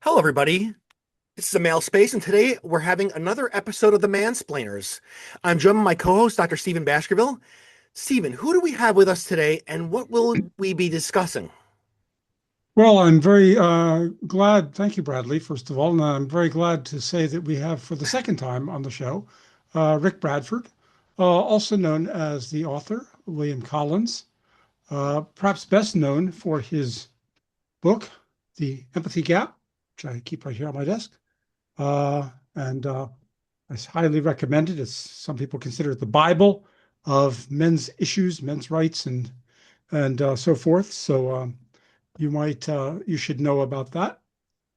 Hello, everybody. This is a male space, and today we're having another episode of the Mansplainers. I'm joined by my co-host, Dr. Stephen Baskerville. Stephen, who do we have with us today, and what will we be discussing? Well, I'm very glad. Thank you, Bradley, first of all. And I'm very glad to say that we have, for the second time on the show, Rick Bradford, also known as the author, William Collins, perhaps best known for his book, The Empathy Gap, which I keep right here on my desk. And I highly recommend it. Some people consider it the Bible of men's issues, men's rights, and so forth. So you should know about that.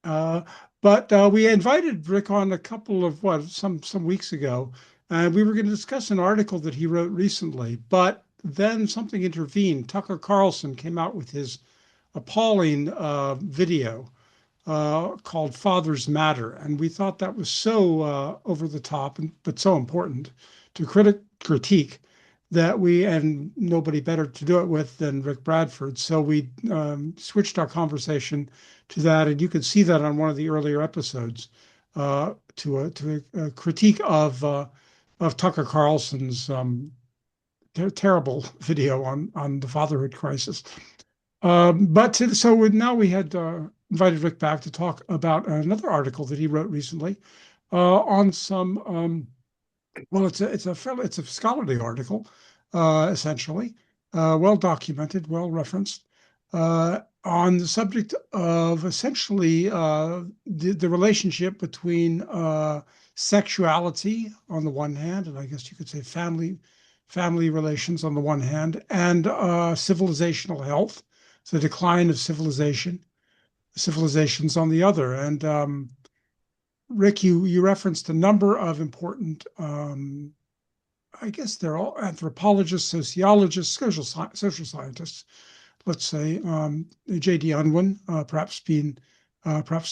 Uh, but we invited Rick on a couple of some weeks ago, and we were going to discuss an article that he wrote recently. But then something intervened. Tucker Carlson came out with his appalling video called "Fathers Matter," and we thought that was so over the top, but so important to critique that and nobody better to do it with than Rick Bradford. So we switched our conversation to that, and you could see that on one of the earlier episodes to a critique of Tucker Carlson's terrible video on the fatherhood crisis. Now we had invited Rick back to talk about another article that he wrote recently on some well, it's a scholarly article, essentially, well documented, well referenced, on the subject of essentially the relationship between sexuality on the one hand, and I guess you could say family relations on the one hand, and civilizational health, the decline of civilizations on the other. And Rick, you referenced a number of important, I guess they're all anthropologists, sociologists, social scientists, let's say, J.D. Unwin, perhaps the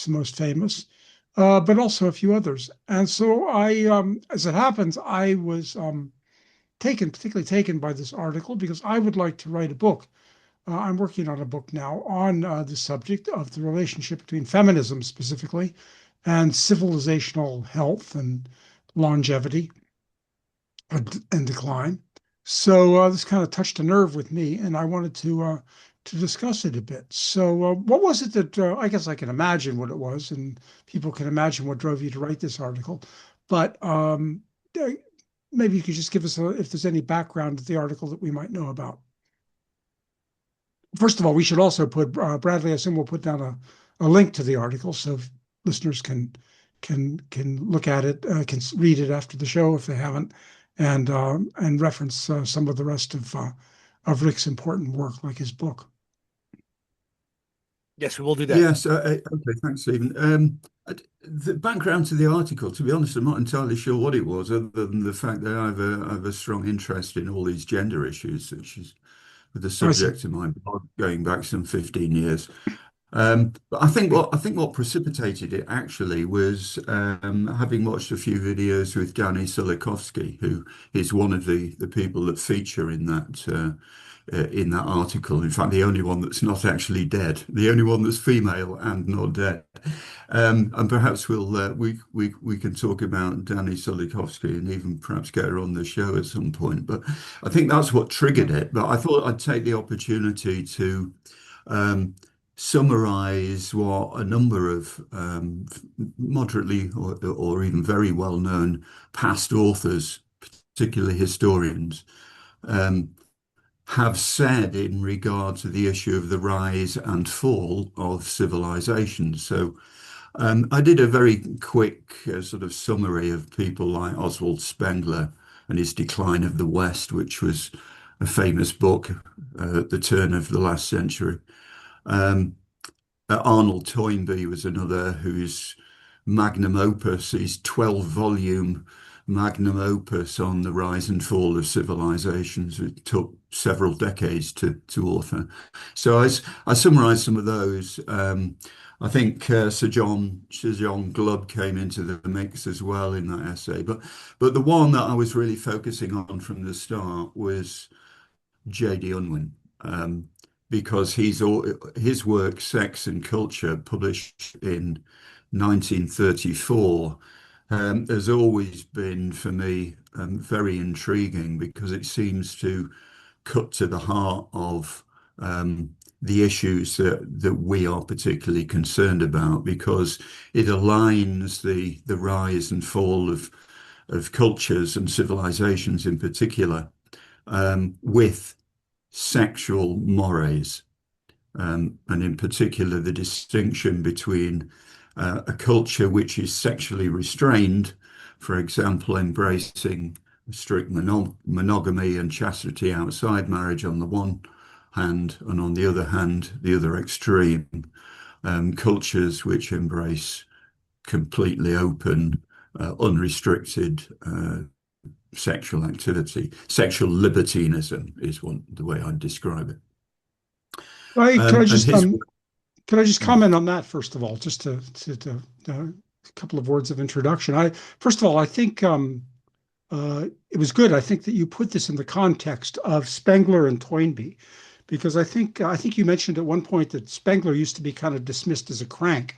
most famous, but also a few others. And so as it happens, I was particularly taken by this article because I would like to write a book. I'm working on a book now on the subject of the relationship between feminism specifically and civilizational health and longevity and decline. So this kind of touched a nerve with me, and I wanted to discuss it a bit. So what was it that I guess I can imagine what it was, and people can imagine what drove you to write this article. But uh, maybe you could just give us if there's any background to the article that we might know about. First of all, we should also put Bradley. I assume we'll put down a link to the article so listeners can look at it, can read it after the show if they haven't, and reference some of the rest of Rick's important work, like his book. Yes, we will do that. Yes, okay, thanks, Stephen. The background to the article, to be honest, I'm not entirely sure what it was, other than the fact that I have a strong interest in all these gender issues, which is the I see. subject of my blog going back some 15 years. But I think what precipitated it actually was having watched a few videos with Danny Sulikowski, who is one of the people that feature in that article. In fact, the only one that's not actually dead, the only one that's female and not dead. And perhaps we can talk about Danny Sulikowski and even perhaps get her on the show at some point. But I think that's what triggered it. But I thought I'd take the opportunity to summarize what a number of moderately or even very well-known past authors, particularly historians, have said in regard to the issue of the rise and fall of civilization. So I did a very quick sort of summary of people like Oswald Spengler and his Decline of the West, which was a famous book at the turn of the last century. Arnold Toynbee was another whose magnum opus, his 12-volume magnum opus on the rise and fall of civilizations. It took several decades to author. So I summarized some of those. I think Sir John Glubb came into the mix as well in that essay. But the one that I was really focusing on from the start was J.D. Unwin. because his work, Sex and Culture, published in 1934, has always been for me very intriguing because it seems to cut to the heart of the issues that we are particularly concerned about, because it aligns the rise and fall of cultures and civilizations in particular with sexual mores, and in particular the distinction between a culture which is sexually restrained, for example, embracing strict monogamy and chastity outside marriage on the one hand, and on the other hand, the other extreme, cultures which embrace completely open, unrestricted sexual activity. Sexual libertinism is the way I'd describe it. Right, And his can I just comment on that first of all, just a couple of words of introduction. First of all, I think it was good. I think that you put this in the context of Spengler and Toynbee, because I think you mentioned at one point that Spengler used to be kind of dismissed as a crank,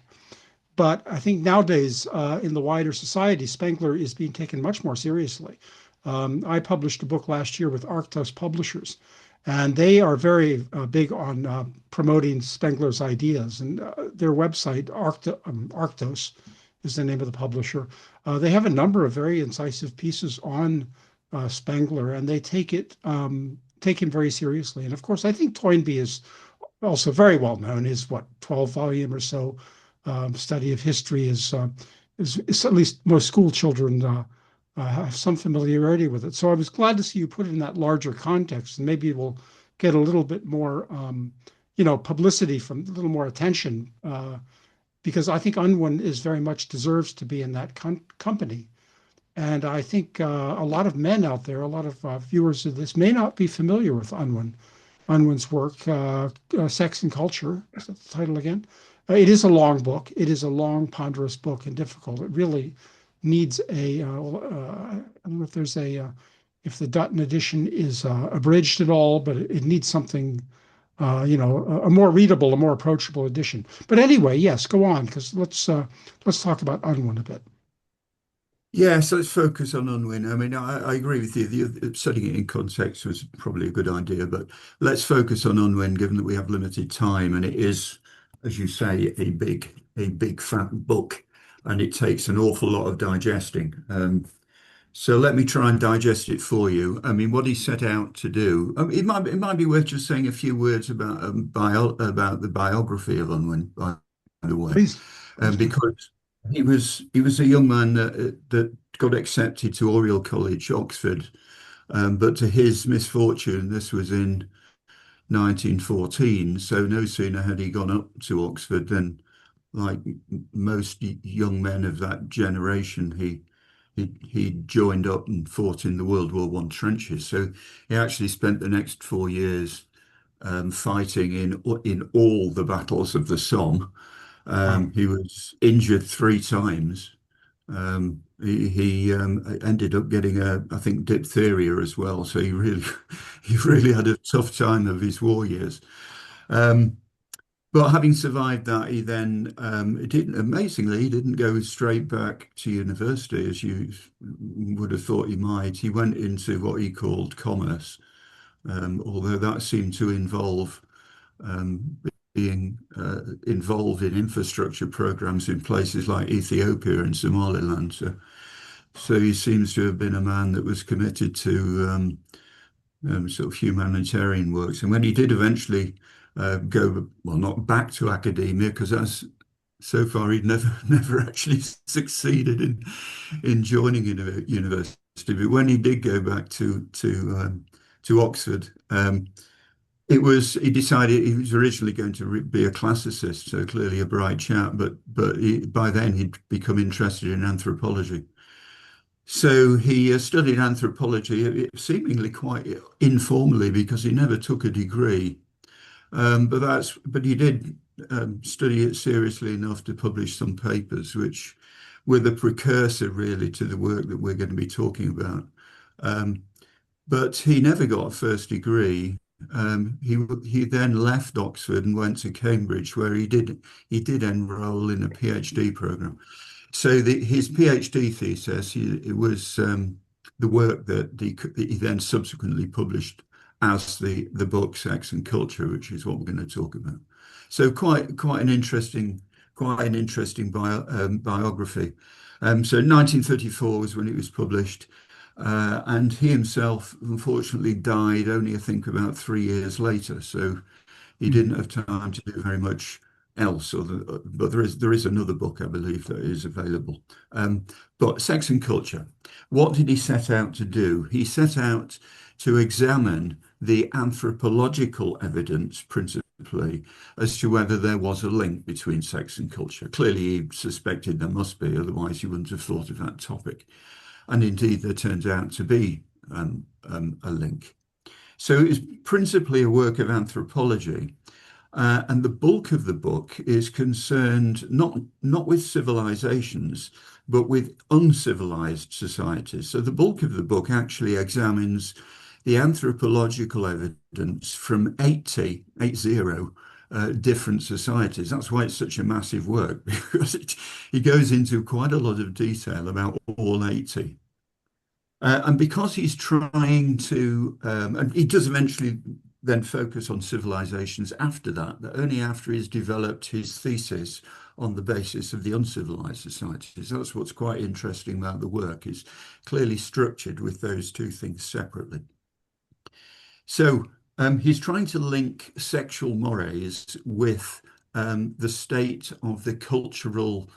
but I think nowadays in the wider society, Spengler is being taken much more seriously. I published a book last year with Arctos Publishers, and they are very big on promoting Spengler's ideas. And their website, Arctos, is the name of the publisher. They have a number of very incisive pieces on Spengler, and they take him very seriously. And of course, I think Toynbee is also very well known. His 12-volume or so study of history is at least most school children have some familiarity with it. So I was glad to see you put it in that larger context, and maybe we'll get a little bit more, publicity, from a little more attention, because I think Unwin is very much deserves to be in that company. And I think a lot of men out there, a lot of viewers of this may not be familiar with Unwin's work, Sex and Culture. Is that the title again? It is a long book. It is a long, ponderous book and difficult. It really needs I don't know if if the Dutton edition is abridged at all, but it needs something, a more readable, a more approachable edition. But anyway, yes, go on, because let's talk about Unwin a bit. Yeah, so let's focus on Unwin. I mean, I agree with you. Setting it in context was probably a good idea, but let's focus on Unwin, given that we have limited time, and it is, as you say, a big fat book, and it takes an awful lot of digesting. So let me try and digest it for you. I mean, what he set out to do. It might be worth just saying a few words about about the biography of Unwin, by the way, Please. because he was a young man that got accepted to Oriel College, Oxford, but to his misfortune, this was in 1914. So no sooner had he gone up to Oxford than, like most young men of that generation, he joined up and fought in the World War One trenches. So he actually spent the next 4 years fighting in all the battles of the Somme. Wow. He was injured 3 times. He ended up getting I think, diphtheria as well. So he really, he really had a tough time of his war years. Um, but having survived that, he then, amazingly, he didn't go straight back to university as you would have thought he might. He went into what he called commerce, although that seemed to involve um, being involved in infrastructure programs in places like Ethiopia and Somaliland. So he seems to have been a man that was committed to sort of humanitarian works. And when he did eventually go, well, not back to academia, because that's so far he'd never actually succeeded in joining in a university. But when he did go back to Oxford, he decided he was originally going to be a classicist, so clearly a bright chap, but by then he'd become interested in anthropology. So he studied anthropology, seemingly quite informally, because he never took a degree. But he did study it seriously enough to publish some papers, which were the precursor really to the work that we're going to be talking about. But he never got a first degree. He then left Oxford and went to Cambridge, where he did enroll in a PhD program. So his PhD thesis, it was the work that he then subsequently published as the book Sex and Culture, which is what we're going to talk about. So quite an interesting biography. So 1934 was when it was published, and he himself unfortunately died only I think about 3 years later. So he Hmm. didn't have time to do very much else. But there is another book, I believe, that is available. Um, but Sex and Culture, what did he set out to do? He set out to examine the anthropological evidence, principally, as to whether there was a link between sex and culture. Clearly, he suspected there must be, otherwise he wouldn't have thought of that topic. And indeed, there turns out to be a link. So it's principally a work of anthropology, and the bulk of the book is concerned not with civilizations, but with uncivilized societies. So the bulk of the book actually examines the anthropological evidence from 80 different societies. That's why it's such a massive work, because it goes into quite a lot of detail about all 80. And because he's trying to, and he does eventually then focus on civilizations after that, but only after he's developed his thesis on the basis of the uncivilized societies. That's what's quite interesting about the work, is clearly structured with those two things separately. So he's trying to link sexual mores with the state of the cultural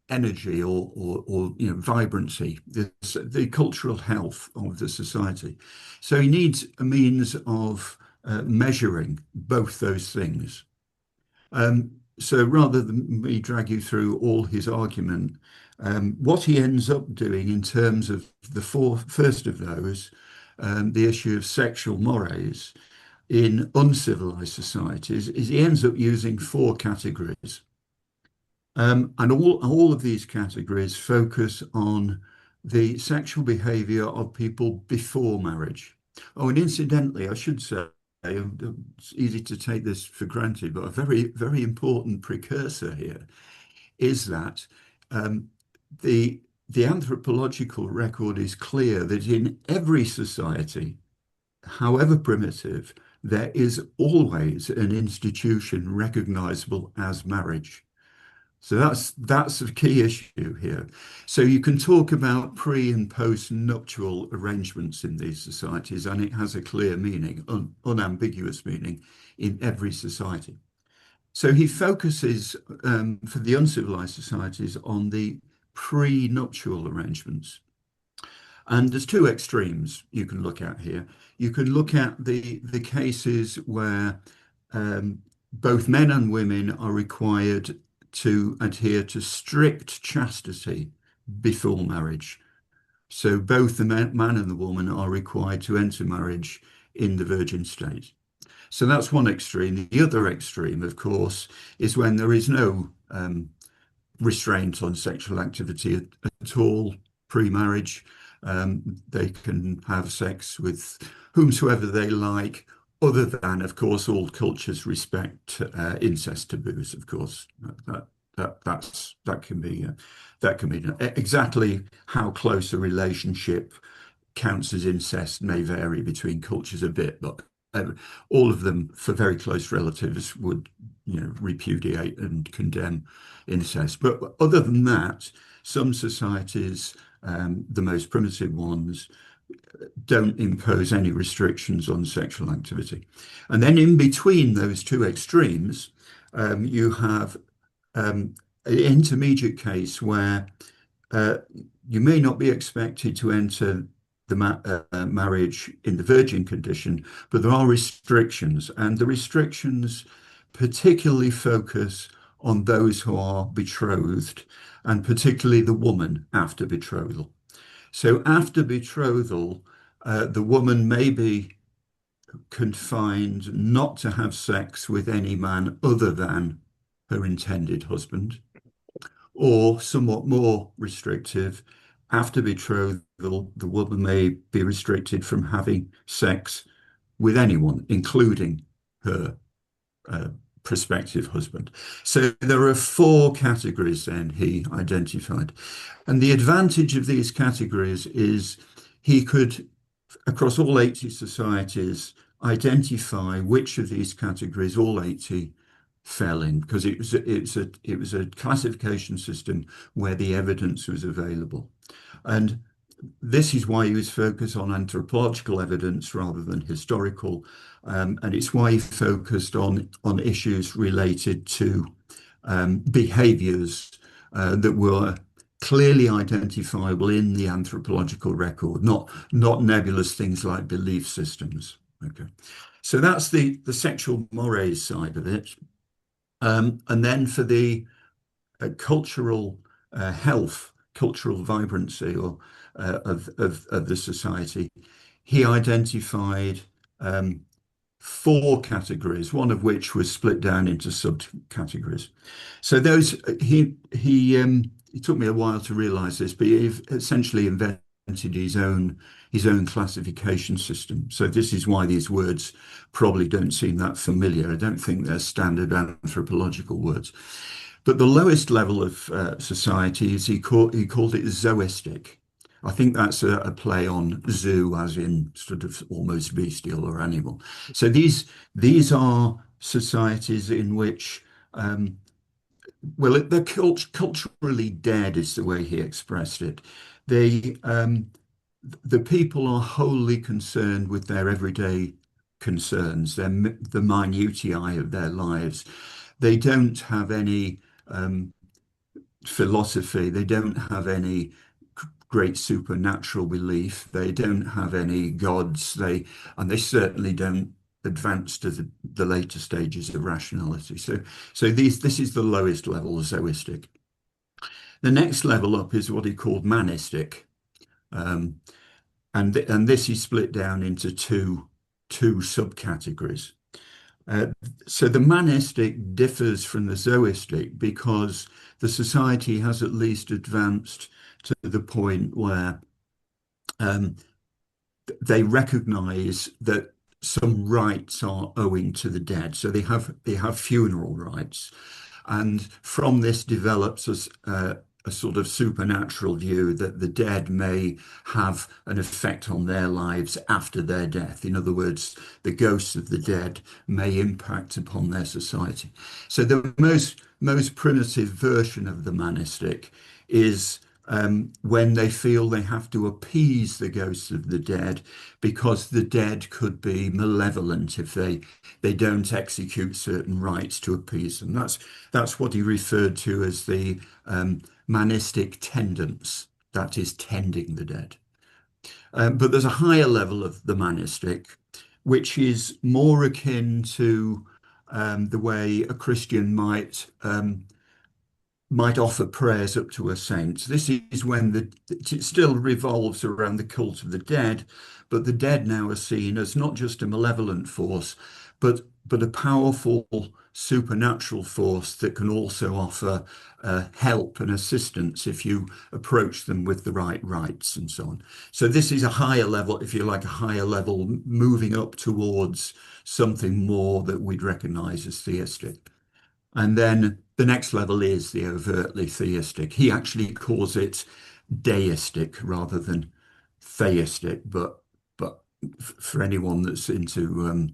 energy or vibrancy, the cultural health of the society. So he needs a means of measuring both those things. So rather than me drag you through all his argument, what he ends up doing in terms of the first of those, the issue of sexual mores in uncivilized societies, is he ends up using four categories. And all of these categories focus on the sexual behavior of people before marriage. Oh, and incidentally, I should say, it's easy to take this for granted, but a very, very important precursor here is that um, the the anthropological record is clear that in every society, however primitive, there is always an institution recognizable as marriage. So that's a key issue here. So you can talk about pre and post nuptial arrangements in these societies, and it has a clear meaning, unambiguous meaning in every society. So he focuses for the uncivilized societies on the pre-nuptial arrangements. And there's two extremes you can look at here. You can look at the cases where um, both men and women are required to adhere to strict chastity before marriage. So both the man and the woman are required to enter marriage in the virgin state. So that's one extreme. The other extreme, of course, is when there is no restraint on sexual activity at all pre-marriage. They can have sex with whomsoever they like, other than, of course, all cultures respect incest taboos. Of course, that can be exactly how close a relationship counts as incest may vary between cultures a bit, but all of them, for very close relatives, would repudiate and condemn incest. But other than that, some societies, the most primitive ones, don't impose any restrictions on sexual activity. And then in between those two extremes, you have an intermediate case where uh, you may not be expected to enter the marriage in the virgin condition, but there are restrictions, and the restrictions particularly focus on those who are betrothed, and particularly the woman after betrothal. So after betrothal, the woman may be confined not to have sex with any man other than her intended husband, or somewhat more restrictive, after betrothal, the woman may be restricted from having sex with anyone, including her uh, prospective husband. So there are four categories then he identified. And the advantage of these categories is he could, across all 80 societies, identify which of these categories all 80 fell in, because it was a classification system where the evidence was available. And this is why he was focused on anthropological evidence rather than historical, and it's why he focused on issues related to behaviours that were clearly identifiable in the anthropological record, not nebulous things like belief systems. Okay, so that's the sexual mores side of it, and then for the cultural health, cultural vibrancy, or of the society, he identified four categories, one of which was split down into subcategories. So those it took me a while to realize this, but he essentially invented his own classification system. So this is why these words probably don't seem that familiar. I don't think they're standard anthropological words. But the lowest level of society is he called it zoistic. I think that's a play on zoo, as in sort of almost bestial or animal. So these are societies in which, well, they're culturally dead, is the way he expressed it. They the people are wholly concerned with their everyday concerns, the minutiae of their lives. They don't have any philosophy. They don't have any great supernatural belief. They don't have any gods. And they certainly don't advance to the later stages of rationality. So this is the lowest level, zoistic. The next level up is what he called manistic, and this is split down into two subcategories. So the manistic differs from the zoistic because the society has at least advanced to the point where they recognize that some rites are owing to the dead. So they have funeral rites, and from this develops a sort of supernatural view that the dead may have an effect on their lives after their death. In other words, the ghosts of the dead may impact upon their society. So the most primitive version of the manistic is when they feel they have to appease the ghosts of the dead because the dead could be malevolent if they don't execute certain rites to appease them. That's what he referred to as the manistic tendance, that is, tending the dead. But there's a higher level of the manistic, which is more akin to the way a Christian might offer prayers up to a saint. This is when it still revolves around the cult of the dead, but the dead now are seen as not just a malevolent force, but a powerful supernatural force that can also offer help and assistance if you approach them with the right rites and so on. So this is a higher level, if you like, a higher level moving up towards something more that we'd recognize as theistic. And then the next level is the overtly theistic. He actually calls it deistic rather than theistic, but for anyone that's into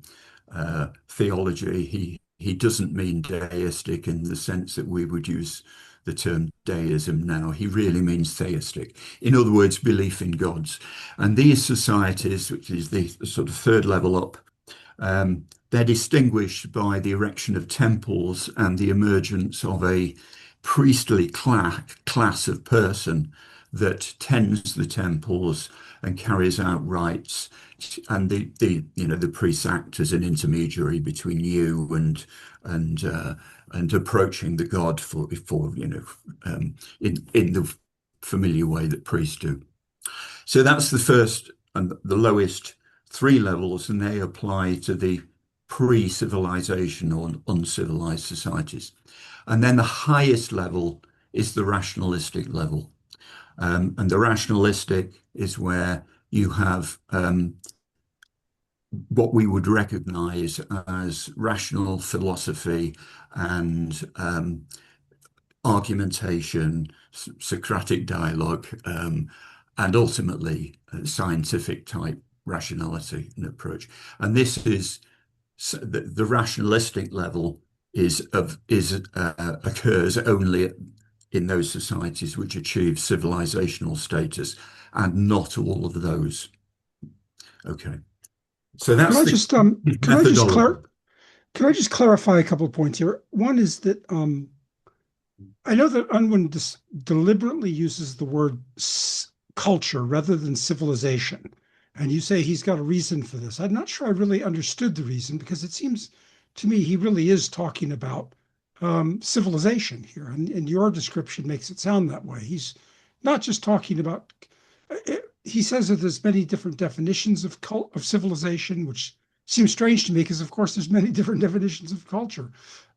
theology, he doesn't mean deistic in the sense that we would use the term deism now. He really means theistic. In other words, belief in gods. And these societies, which is the sort of third level up, they're distinguished by the erection of temples and the emergence of a priestly class of person that tends the temples and carries out rites, and the priest act as an intermediary between you and approaching the god for in the familiar way that priests do. So that's the first and the lowest three levels, and they apply to the pre-civilization or uncivilized societies. And then the highest level is the rationalistic level. And the rationalistic is where you have what we would recognize as rational philosophy and argumentation, Socratic dialogue, and ultimately scientific type rationality and approach. And this is the rationalistic level occurs only in those societies which achieve civilizational status, and not all of those. Okay, so Could that's I the just methodology. can I just clarify a couple of points here? One is that I know that Unwin deliberately uses the word culture rather than civilization. And you say he's got a reason for this. I'm not sure I really understood the reason because it seems to me he really is talking about civilization here. And your description makes it sound that way. He's not just talking about, he says that there's many different definitions of civilization, which seems strange to me because, of course, there's many different definitions of culture.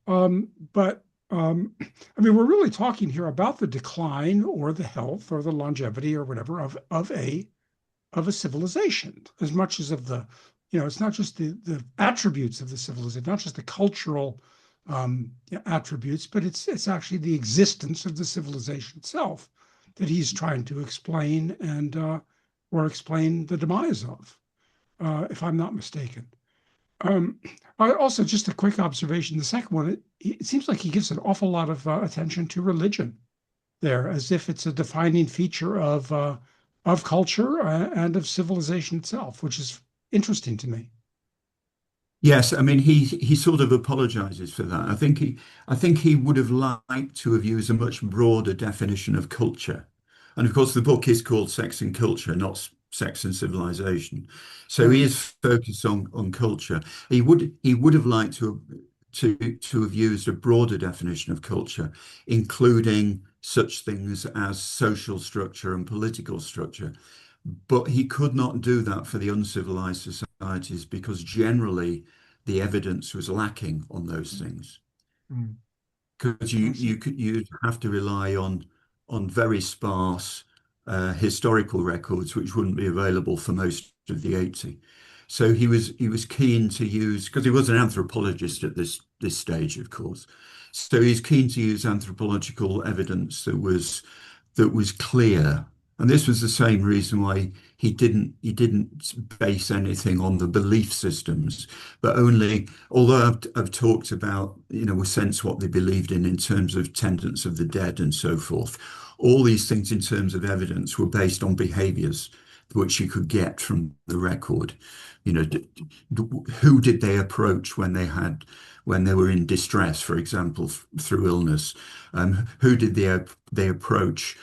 But I mean, we're really talking here about the decline or the health or the longevity or whatever of a civilization, as much as of the, it's not just the attributes of the civilization, not just the cultural attributes, but it's actually the existence of the civilization itself that he's trying to explain and or explain the demise of, if I'm not mistaken. Um, Also, just a quick observation. The second one, it seems like he gives an awful lot of attention to religion there, as if it's a defining feature of culture and of civilization itself, which is interesting to me. Yes, I mean he sort of apologizes for that. I think he would have liked to have used a much broader definition of culture. And of course the book is called Sex and Culture, not Sex and Civilization. So he Right. is focused on culture. He would have liked to have used a broader definition of culture, including such things as social structure and political structure. But he could not do that for the uncivilized societies because generally the evidence was lacking on those things. Mm, Because I see. you'd have to rely on very sparse historical records, which wouldn't be available for most of the 80. So he was keen to use, because he was an anthropologist at this stage, of course. So he's keen to use anthropological evidence that was clear. And this was the same reason why he didn't base anything on the belief systems, but only, although I've talked about, we sense what they believed in terms of tendence of the dead and so forth. All these things in terms of evidence were based on behaviors which you could get from the record. You know, who did they approach when they were in distress, for example, through illness? Who did they approach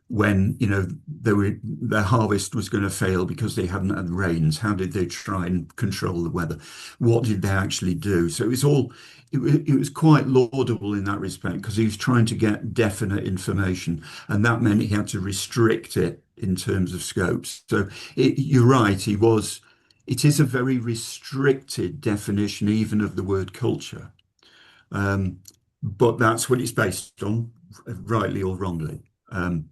when their harvest was going to fail because they hadn't had rains? How did they try and control the weather? What did they actually do? So it was quite laudable in that respect because he was trying to get definite information, and that meant he had to restrict it in terms of scopes. So you're right, it is a very restricted definition, even of the word culture. Um, but that's what it's based on, rightly or wrongly. And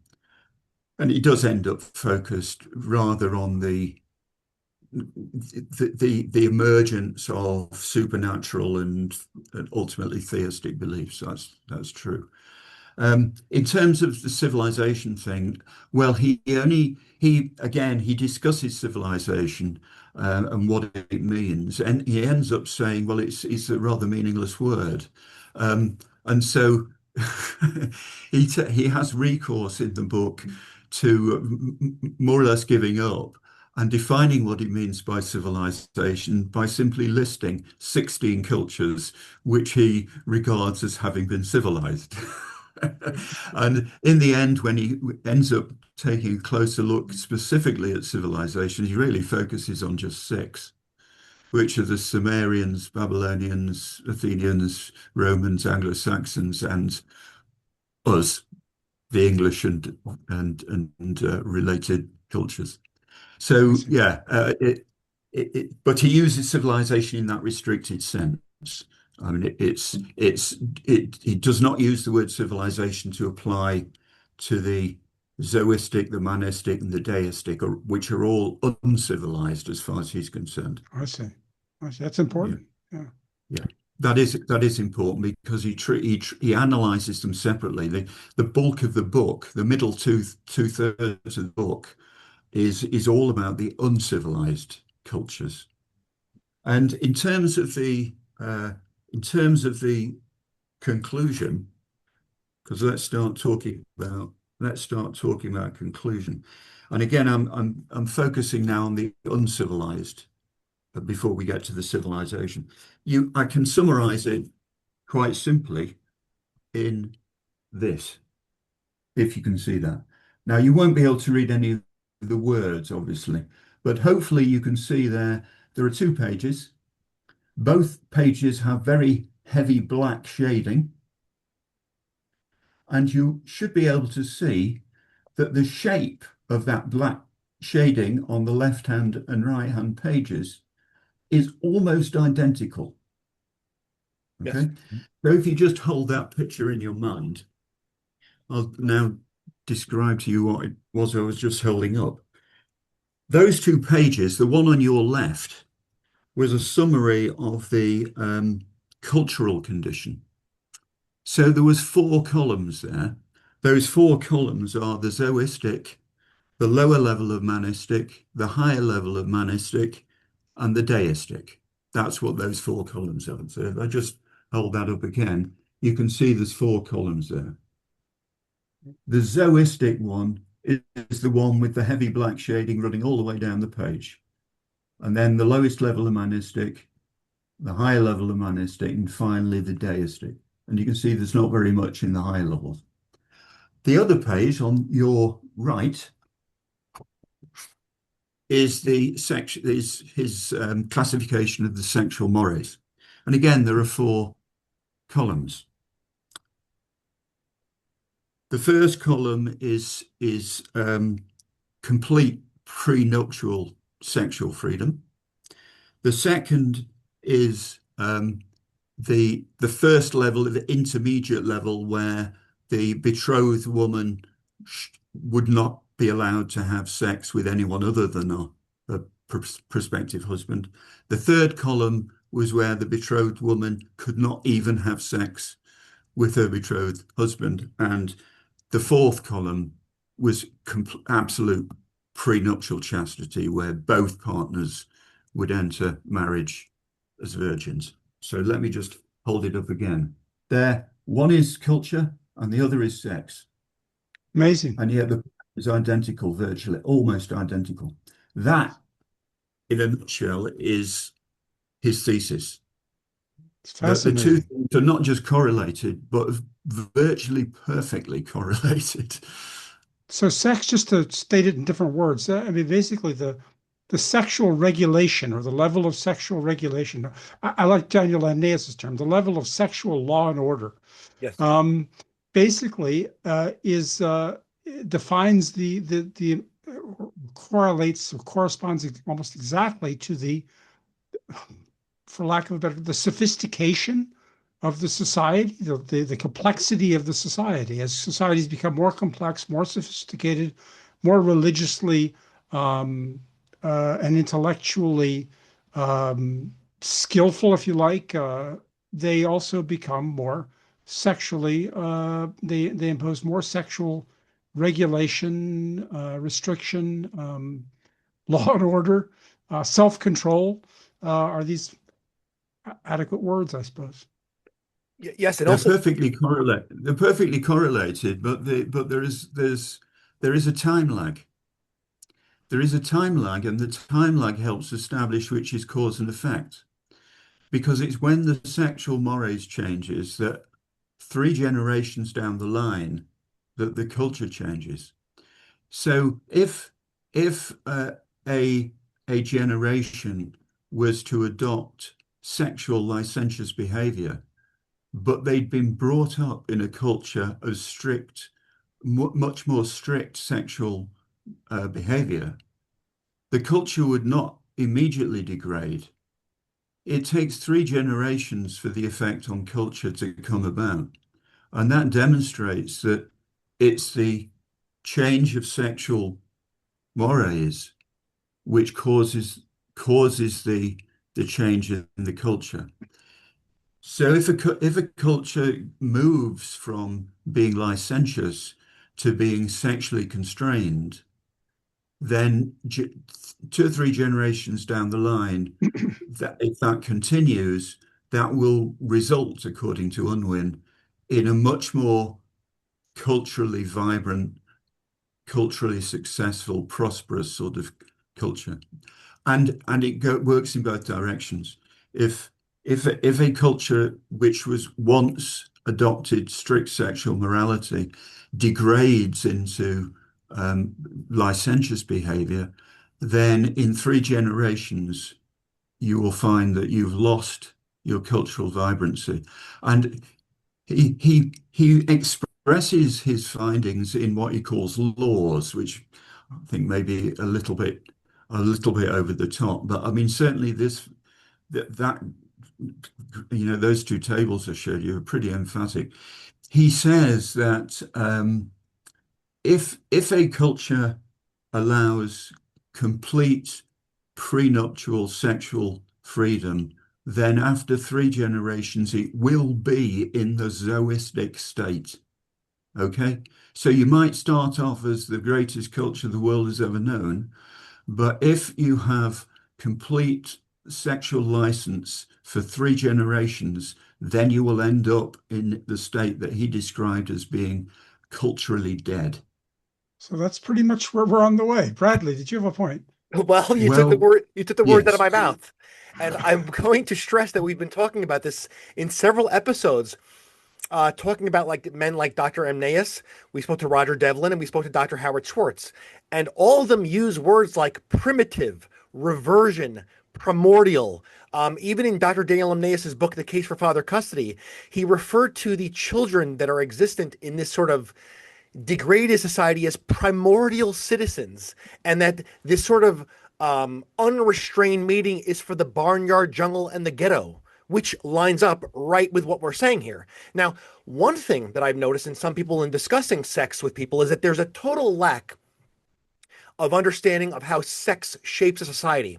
it does end up focused rather on the emergence of supernatural and ultimately theistic beliefs. That's true. In terms of the civilization thing, well, he again he discusses civilization and what it means, and he ends up saying, well, it's a rather meaningless word, and so he has recourse in the book to more or less giving up and defining what he means by civilization by simply listing 16 cultures which he regards as having been civilized. And in the end, when he ends up taking a closer look specifically at civilization, he really focuses on just six, which are the Sumerians, Babylonians, Athenians, Romans, Anglo-Saxons, and us, the English and related cultures. I So see. yeah, but he uses civilization in that restricted sense. I mean, it does not use the word civilization to apply to the zoistic, the monistic, and the deistic, which are all uncivilized as far as he's concerned. I see. I see. That's Yeah, important. Yeah. yeah. That is important because he analyzes them separately. The bulk of the book, the middle two-thirds of the book, is all about the uncivilized cultures. And in terms of the conclusion, because let's start talking about conclusion. And again, I'm focusing now on the uncivilized before we get to the civilization. I can summarize it quite simply in this, if you can see that. Now, you won't be able to read any of the words, obviously, but hopefully you can see there are two pages. Both pages have very heavy black shading, and you should be able to see that the shape of that black shading on the left-hand and right-hand pages is almost identical. Yes. Okay, so if you just hold that picture in your mind, I'll now describe to you what it was I was just holding up. Those two pages, the one on your left, was a summary of the cultural condition. So there was four columns there. Those four columns are the zoistic, the lower level of manistic, the higher level of manistic, and the deistic. That's what those four columns are. So if I just hold that up again, you can see there's four columns there. The zoistic one is the one with the heavy black shading running all the way down the page. And then the lowest level of manistic, the higher level of manistic, and finally the deistic. And you can see there's not very much in the higher levels. The other page on your right is the section is his classification of the sexual mores. And again, there are four columns. The first column is complete prenuptial sexual freedom. The second is the first level, the intermediate level, where the betrothed woman would not be allowed to have sex with anyone other than a prospective husband. The third column was where the betrothed woman could not even have sex with her betrothed husband. And the fourth column was absolute prenuptial chastity, where both partners would enter marriage as virgins. So let me just hold it up again. There, one is culture and the other is sex. Amazing. And yet the is identical, virtually, almost identical. That, in a nutshell, is his thesis. It's The two fascinating. things are not just correlated, but virtually perfectly correlated. So sex, just to state it in different words, I mean, basically the sexual regulation or the level of sexual regulation. I like Daniel Lamnaeus' term, the level of sexual law and order. Yes. Um, basically, is defines the correlates or corresponds almost exactly to the, for lack of a better, the sophistication of the society, the complexity of the society. As societies become more complex, more sophisticated, more religiously and intellectually skillful, if you like, they also become more sexually, they impose more sexual regulation, restriction, law and order, self-control. Are these adequate words, I suppose? Yes, and They're also perfectly correlated. They're perfectly correlated, but there is a time lag. There is a time lag, and the time lag helps establish which is cause and effect. Because it's when the sexual mores changes that 3 generations down the line that the culture changes. So if a generation was to adopt sexual licentious behavior, but they'd been brought up in a culture of much more strict sexual behavior, the culture would not immediately degrade. It takes 3 generations for the effect on culture to come about. And that demonstrates that it's the change of sexual mores, which causes the change in the culture. So if a culture moves from being licentious to being sexually constrained, then 2 or 3 generations down the line, that if that continues, that will result, according to Unwin, in a much more culturally vibrant, culturally successful, prosperous sort of culture. And works in both directions. If if a culture which was once adopted strict sexual morality degrades into licentious behavior, then in 3 generations you will find that you've lost your cultural vibrancy. And he expresses his findings in what he calls laws, which I think maybe a little bit over the top. But I mean, certainly that those 2 tables I showed you are pretty emphatic. He says that if a culture allows complete prenuptial sexual freedom, then after 3 generations, it will be in the zoistic state. Okay? So you might start off as the greatest culture the world has ever known, but if you have complete sexual license for 3 generations, then you will end up in the state that he described as being culturally dead. So that's pretty much where we're on the way. Bradley, did you have a point? Well, Well, you took the words out of yes. my mouth. And I'm going to stress that we've been talking about this in several episodes, talking about like men like Dr. Emnaeus. We spoke to Roger Devlin and we spoke to Dr. Howard Schwartz. And all of them use words like primitive, reversion, primordial. Even in Dr. Daniel Emnaeus's book, The Case for Father Custody, he referred to the children that are existent in this sort of degraded society as primordial citizens, and that this sort of unrestrained mating is for the barnyard, jungle, and the ghetto, which lines up right with what we're saying here. Now, one thing that I've noticed in some people in discussing sex with people is that there's a total lack of understanding of how sex shapes a society.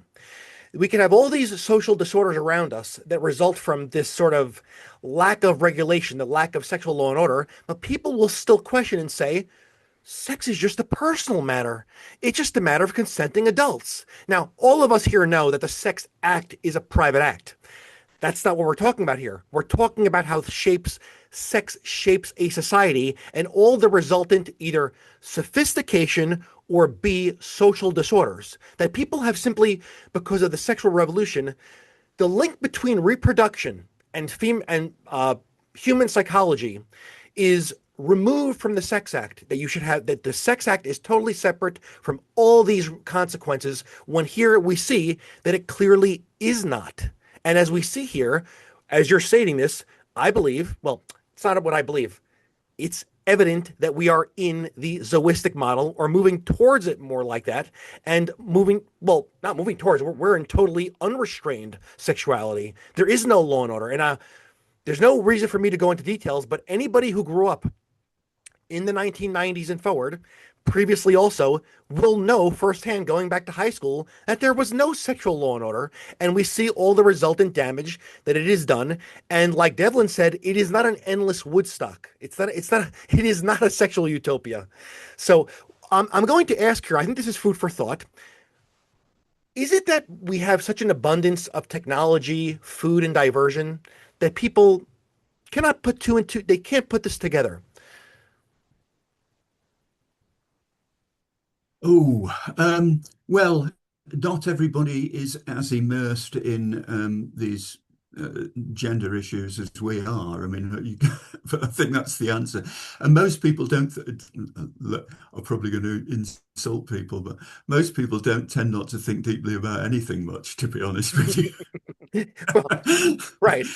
We can have all these social disorders around us that result from this sort of lack of regulation, the lack of sexual law and order, but people will still question and say, sex is just a personal matter. It's just a matter of consenting adults. Now, all of us here know that the sex act is a private act. That's not what we're talking about here. We're talking about how sex shapes a society and all the resultant either sophistication or B, social disorders that people have simply because of the sexual revolution. The link between reproduction and human psychology is removed from the sex act, that you should have, that the sex act is totally separate from all these consequences, when here we see that it clearly is not. And as we see here, as you're stating this, I believe, well, it's not what I believe. It's evident that we are in the zoistic model or moving towards it more like that, and not moving towards, we're in totally unrestrained sexuality. There is no law and order. And there's no reason for me to go into details, but anybody who grew up in the 1990s and forward, previously also, will know firsthand going back to high school that there was no sexual law and order, and we see all the resultant damage that it is done. And like Devlin said, it is not an endless Woodstock. It is not a sexual utopia. So I'm going to ask here, I think this is food for thought. Is it that we have such an abundance of technology, food, and diversion that people cannot put two and two, they can't put this together? Oh, well, not everybody is as immersed in these gender issues as we are. I mean, I think that's the answer. And most people don't, look, I'm probably going to insult people, but most people don't tend not to think deeply about anything much, to be honest with you. Well, right.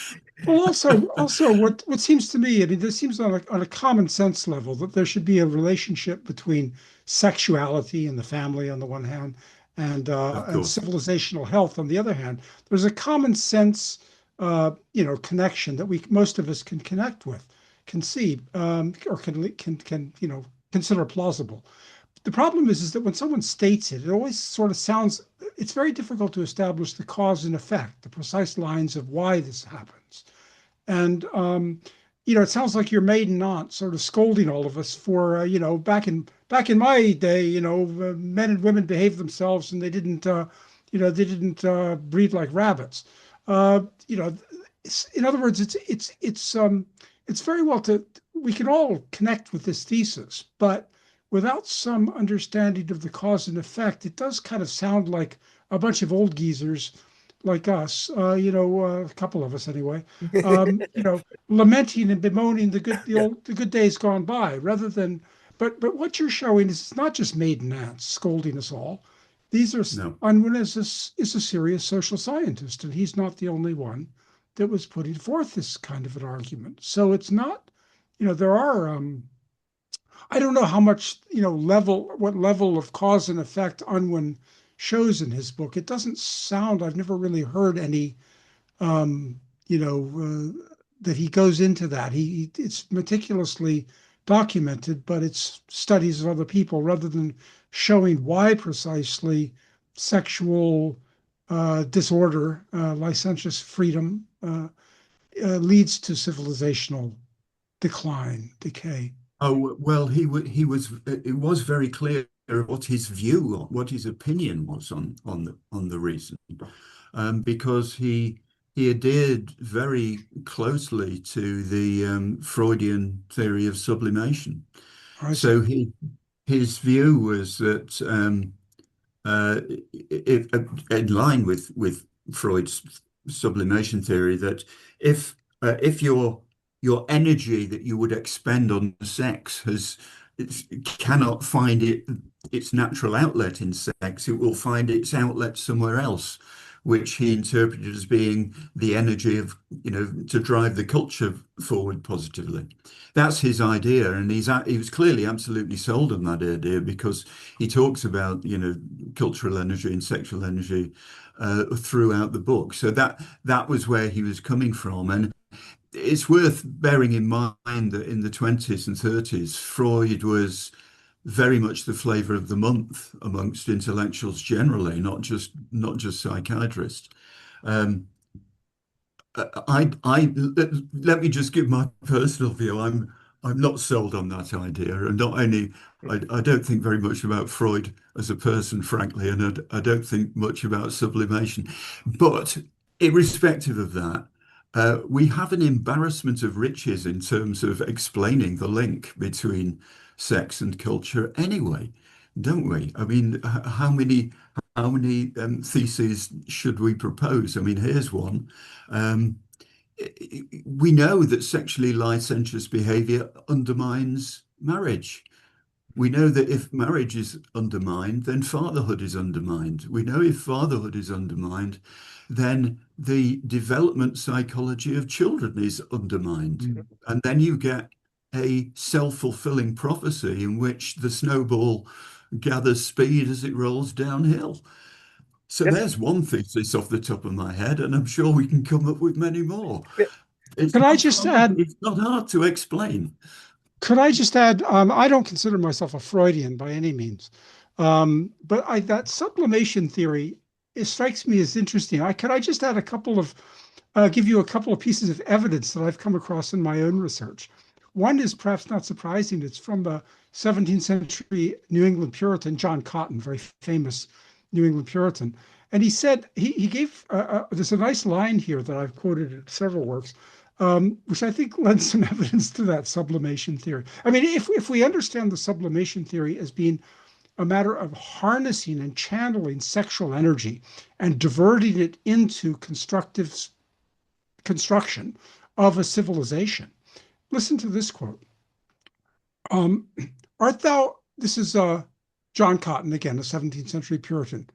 Well, also, what seems to me, I mean, this seems on a common sense level that there should be a relationship between sexuality and the family on the one hand, Of and course. civilizational health on the other hand. There's a common sense, connection that most of us can connect with, can see, or can consider plausible. The problem is that when someone states it, it always sort of sounds, it's very difficult to establish the cause and effect, the precise lines of why this happens. And it sounds like your maiden aunt sort of scolding all of us for, back in my day, men and women behaved themselves and they didn't breed like rabbits. Uh, you know, in other words, it's very well to we can all connect with this thesis, but without some understanding of the cause and effect, it does kind of sound like a bunch of old geezers like us, a couple of us anyway, lamenting and bemoaning the good days gone by, rather than. But what you're showing is it's not just maiden aunts scolding us all. These are No. Unwin is a serious social scientist, and he's not the only one that was putting forth this kind of an argument. So it's not, there are I don't know how much, what level of cause and effect Unwin shows in his book. It doesn't sound, I've never really heard any, um, that he goes into that. It's meticulously documented, but it's studies of other people rather than showing why precisely sexual disorder, licentious freedom leads to civilizational decline, decay. Oh, well, he was it was very clear what his view, what his opinion was on the reason, because he adhered very closely to the Freudian theory of sublimation. I So see. his view was that if, in line with Freud's sublimation theory, that if your energy that you would expend on sex it cannot find its natural outlet in sex, it will find its outlet somewhere else, which he interpreted as being the energy of, to drive the culture forward positively. That's his idea, and he was clearly absolutely sold on that idea because he talks about, cultural energy and sexual energy throughout the book. So that was where he was coming from, and it's worth bearing in mind that in the 20s and 30s, Freud was very much the flavor of the month amongst intellectuals generally, not just psychiatrists. Um, let me just give my personal view. I'm not sold on that idea, and not only I don't think very much about Freud as a person, frankly, and I don't think much about sublimation. But irrespective of that, we have an embarrassment of riches in terms of explaining the link between sex and culture anyway, don't we? I mean, how many theses should we propose? I mean, here's one. Um, we know that sexually licentious behavior undermines marriage. We know that if marriage is undermined, then fatherhood is undermined. We know if fatherhood is undermined, then the development psychology of children is undermined. Mhm. And then you get a self-fulfilling prophecy in which the snowball gathers speed as it rolls downhill. So Yep. there's one thesis off the top of my head, and I'm sure we can come up with many more. Yep. It's Could I not just hard, add it's not hard to explain. Could I just add, I don't consider myself a Freudian by any means, but that sublimation theory, it strikes me as interesting. Could I just add give you a couple of pieces of evidence that I've come across in my own research. One is perhaps not surprising. It's from the 17th century New England Puritan, John Cotton, very famous New England Puritan. And he said, he gave, there's a nice line here that I've quoted in several works, which I think lends some evidence to that sublimation theory. I mean, if we understand the sublimation theory as being a matter of harnessing and channeling sexual energy and diverting it into constructive construction of a civilization. Listen to this quote. Um, Art thou, this is John Cotton, again, a 17th century Puritan.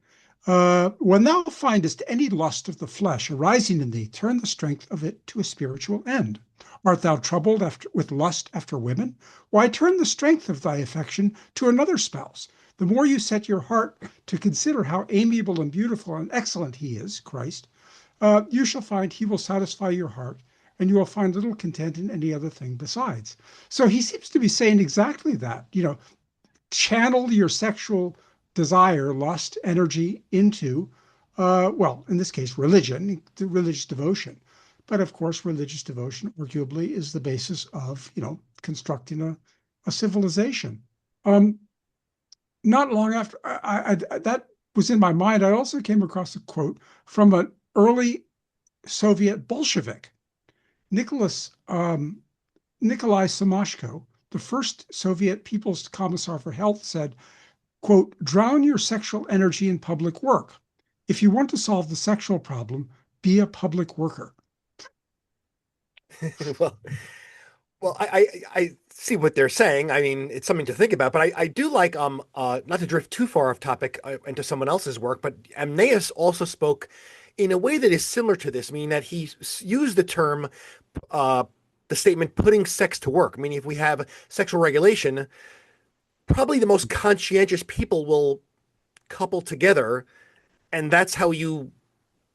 When thou findest any lust of the flesh arising in thee, turn the strength of it to a spiritual end. Art thou troubled with lust after women? Why, turn the strength of thy affection to another spouse. The more you set your heart to consider how amiable and beautiful and excellent he is, Christ, you shall find he will satisfy your heart and you will find little content in any other thing besides. So he seems to be saying exactly that, channel your sexual desire, lust, energy into, well, in this case, religion, religious devotion. But of course, religious devotion arguably is the basis of, constructing a civilization. Um, Not long after that was in my mind, I also came across a quote from an early Soviet Bolshevik, Nicholas Nikolai Samashko, the first Soviet People's Commissar for Health, said, quote, drown your sexual energy in public work. If you want to solve the sexual problem, be a public worker. Well, I see what they're saying. I mean, it's something to think about, but I do like not to drift too far off topic into someone else's work, but Amneas also spoke in a way that is similar to this, meaning that he used the term the statement putting sex to work. Meaning if we have sexual regulation, probably the most conscientious people will couple together, and that's how you,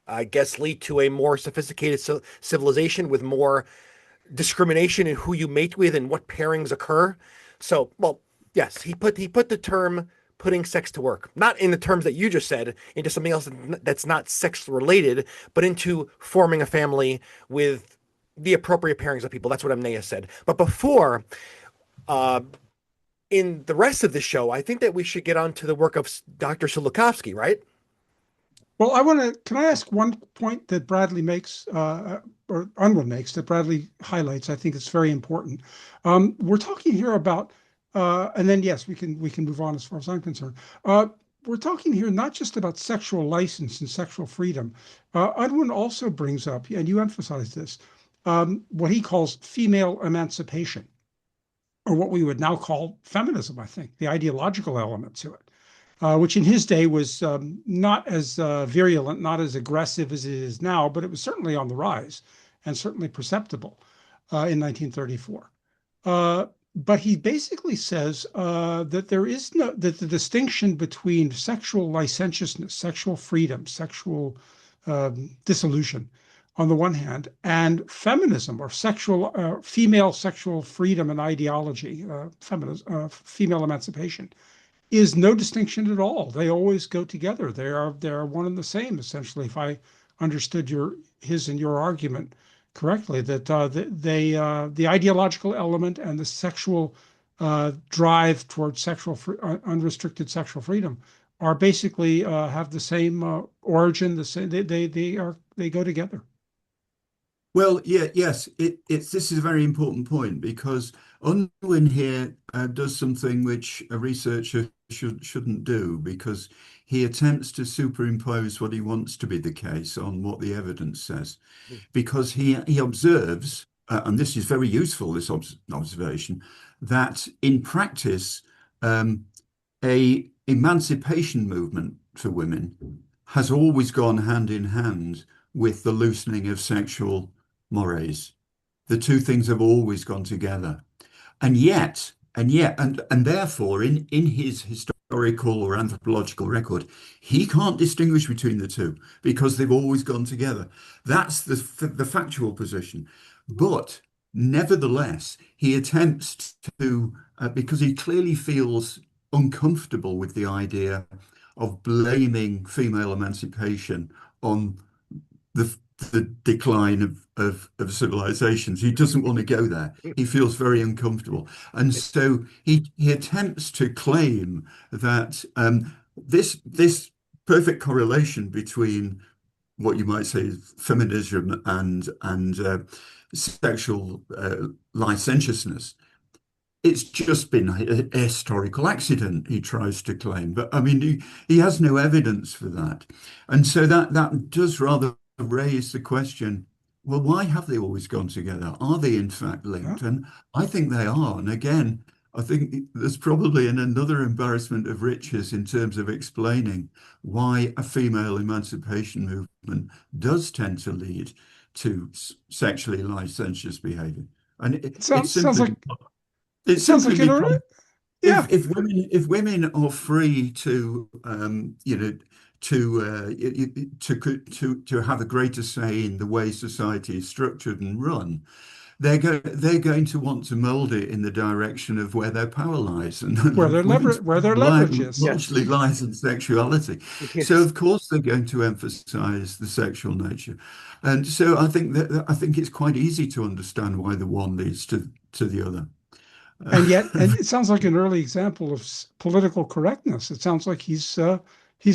I guess, lead to a more sophisticated civilization with more discrimination in who you mate with and what pairings occur. So, well, yes, he put the term putting sex to work, not in the terms that you just said, into something else that's not sex related, but into forming a family with the appropriate pairings of people. That's what Amneya said. But before, uh, in the rest of the show, I think that we should get on to the work of Dr. Sulikowski, right? Well, can I ask one point that Bradley makes, or Unwin makes, that Bradley highlights? I think it's very important. We're talking here about, and then yes, we can move on as far as I'm concerned. We're talking here not just about sexual license and sexual freedom. Unwin also brings up, and you emphasize this, what he calls female emancipation, or what we would now call feminism, I think, the ideological element to it, which in his day was not as virulent, not as aggressive as it is now, but it was certainly on the rise and certainly perceptible in 1934. But he basically says that that the distinction between sexual licentiousness, sexual freedom, sexual dissolution on the one hand, and feminism or female sexual freedom and ideology, female emancipation, is no distinction at all. They always go together. They are one and the same, essentially. If I understood his and your argument correctly, that the ideological element and the sexual drive towards unrestricted sexual freedom are basically have the same origin. The same. They go together. Well, yeah, yes, this is a very important point because Unwin here does something which a researcher shouldn't do because he attempts to superimpose what he wants to be the case on what the evidence says. Because he observes, and this is very useful, this observation, that in practice, a emancipation movement for women has always gone hand in hand with the loosening of sexual mores. The two things have always gone together. And therefore, in his historical or anthropological record, he can't distinguish between the two because they've always gone together. That's the factual position. But nevertheless, he attempts to, because he clearly feels uncomfortable with the idea of blaming female emancipation on the decline of civilizations. He doesn't want to go there. He feels very uncomfortable. And so he attempts to claim that this perfect correlation between what you might say is feminism and sexual licentiousness, it's just been a historical accident, he tries to claim. But I mean, he has no evidence for that. And so that does rather raise the question, well, why have they always gone together? Are they in fact linked? And I think they are. And again, I think there's probably another embarrassment of riches in terms of explaining why a female emancipation movement does tend to lead to sexually licentious behavior. And It sounds like it's sounds simply like because yeah. if women are free to to have a greater say in the way society is structured and run, they're going to want to mold it in the direction of where their power lies, and women's where their power leverage is. Yes. largely lies in sexuality. So Yes. of course they're going to emphasize the sexual nature, and so I think it's quite easy to understand why the one leads to the other. And it sounds like an early example of political correctness. It sounds like he's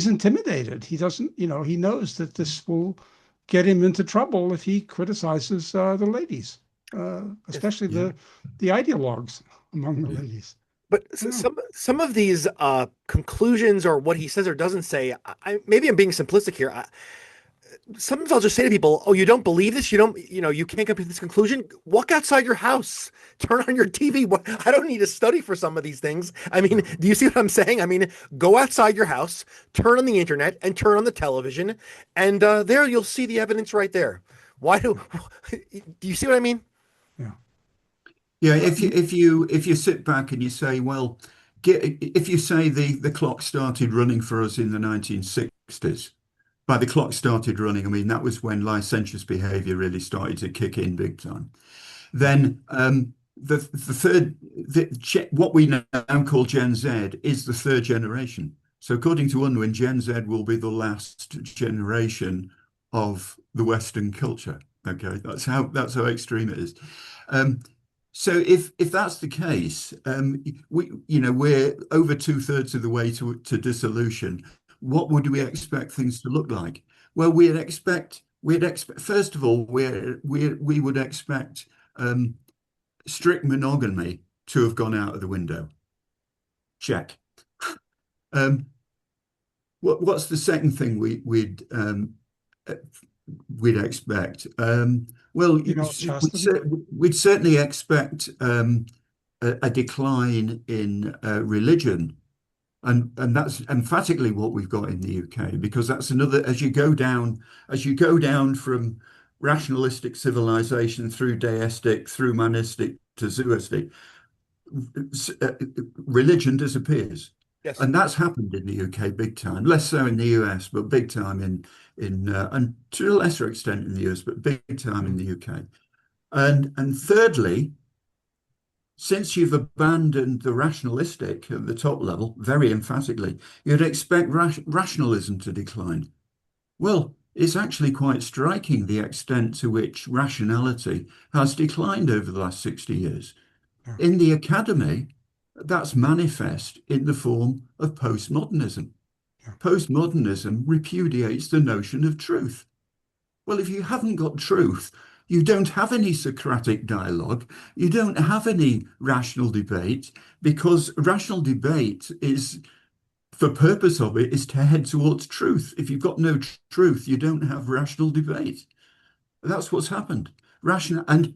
intimidated. He doesn't, he knows that this will get him into trouble if he criticizes the ladies, Yes. especially Yeah, the ideologues among the yeah. ladies. But Yeah. some of these conclusions or what he says or doesn't say, maybe I'm being simplistic here. Sometimes I'll just say to people, "Oh, you don't believe this? You can't come to this conclusion. Walk outside your house, turn on your TV. I don't need to study for some of these things. I mean, No. do you see what I'm saying? I mean, go outside your house, turn on the internet, and turn on the television, and there you'll see the evidence right there. Why do? Do you see what I mean? Yeah. Yeah, Uh, if you sit back and you say, well, if you say the clock started running for us in the 1960s, by the clock started running, I mean that was when licentious behaviour really started to kick in big time. Then what we now call Gen Z is the third generation. So according to Unwin, Gen Z will be the last generation of the Western culture. Okay, that's how extreme it is. Um, so if that's the case, we're over two-thirds of the way to dissolution. What would we Yeah. expect things to look like? Well, we'd expect first of all we would expect um, strict monogamy to have gone out of the window. Check. Um, what's the second thing uh, we'd expect? Well, chastity. we'd certainly expect a decline in religion, and that's emphatically what we've got in the UK, because that's another, as you go down from rationalistic civilization through deistic, through manistic to zoistic, uh, religion disappears. Yes. And that's happened in the UK big time, less so in the US, but big time and to a lesser extent in the US, but big time in the UK. And thirdly, since you've abandoned the rationalistic at the top level, very emphatically, you'd expect rationalism to decline. Well, it's actually quite striking the extent to which rationality has declined over the last 60 years. Yeah. In the academy, that's manifest in the form of postmodernism. Yeah. Postmodernism repudiates the notion of truth. Well, if you haven't got truth, you don't have any Socratic dialogue, you don't have any rational debate, because rational debate is, the purpose of it is to head towards truth. If you've got no truth, you don't have rational debate. That's what's happened. Rational, and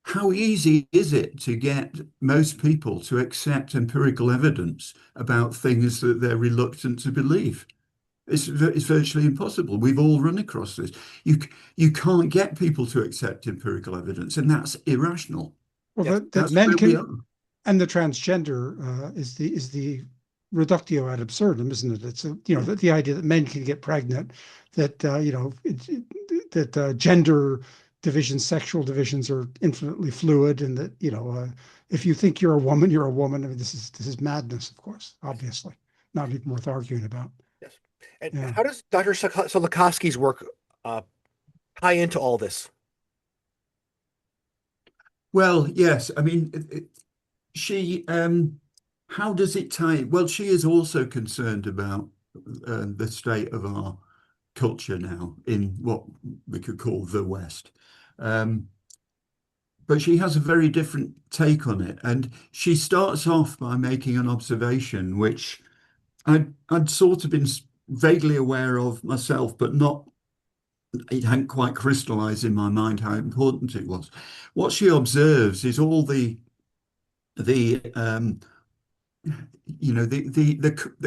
how easy is it to get most people to accept empirical evidence about things that they're reluctant to believe? It's virtually impossible. We've all run across this. You can't get people to accept empirical evidence, and that's irrational. Well, Yes. that That's men where we can, are. and the transgender is the reductio ad absurdum, isn't it? It's the idea that men can get pregnant, that that gender divisions, sexual divisions are infinitely fluid, and that if you think you're a woman, you're a woman. I mean, this is madness, of course, obviously, not even worth arguing about. Yes. And Yeah. how does Dr. Sulikowski's work uh, tie into all this? Well, yes. I mean, she. How does it tie? Well, she is also concerned about the state of our culture now in what we could call the West. Um, but she has a very different take on it. And she starts off by making an observation, which I'd sort of been vaguely aware of myself, but not, it hadn't quite crystallized in my mind how important it was. What she observes is all the the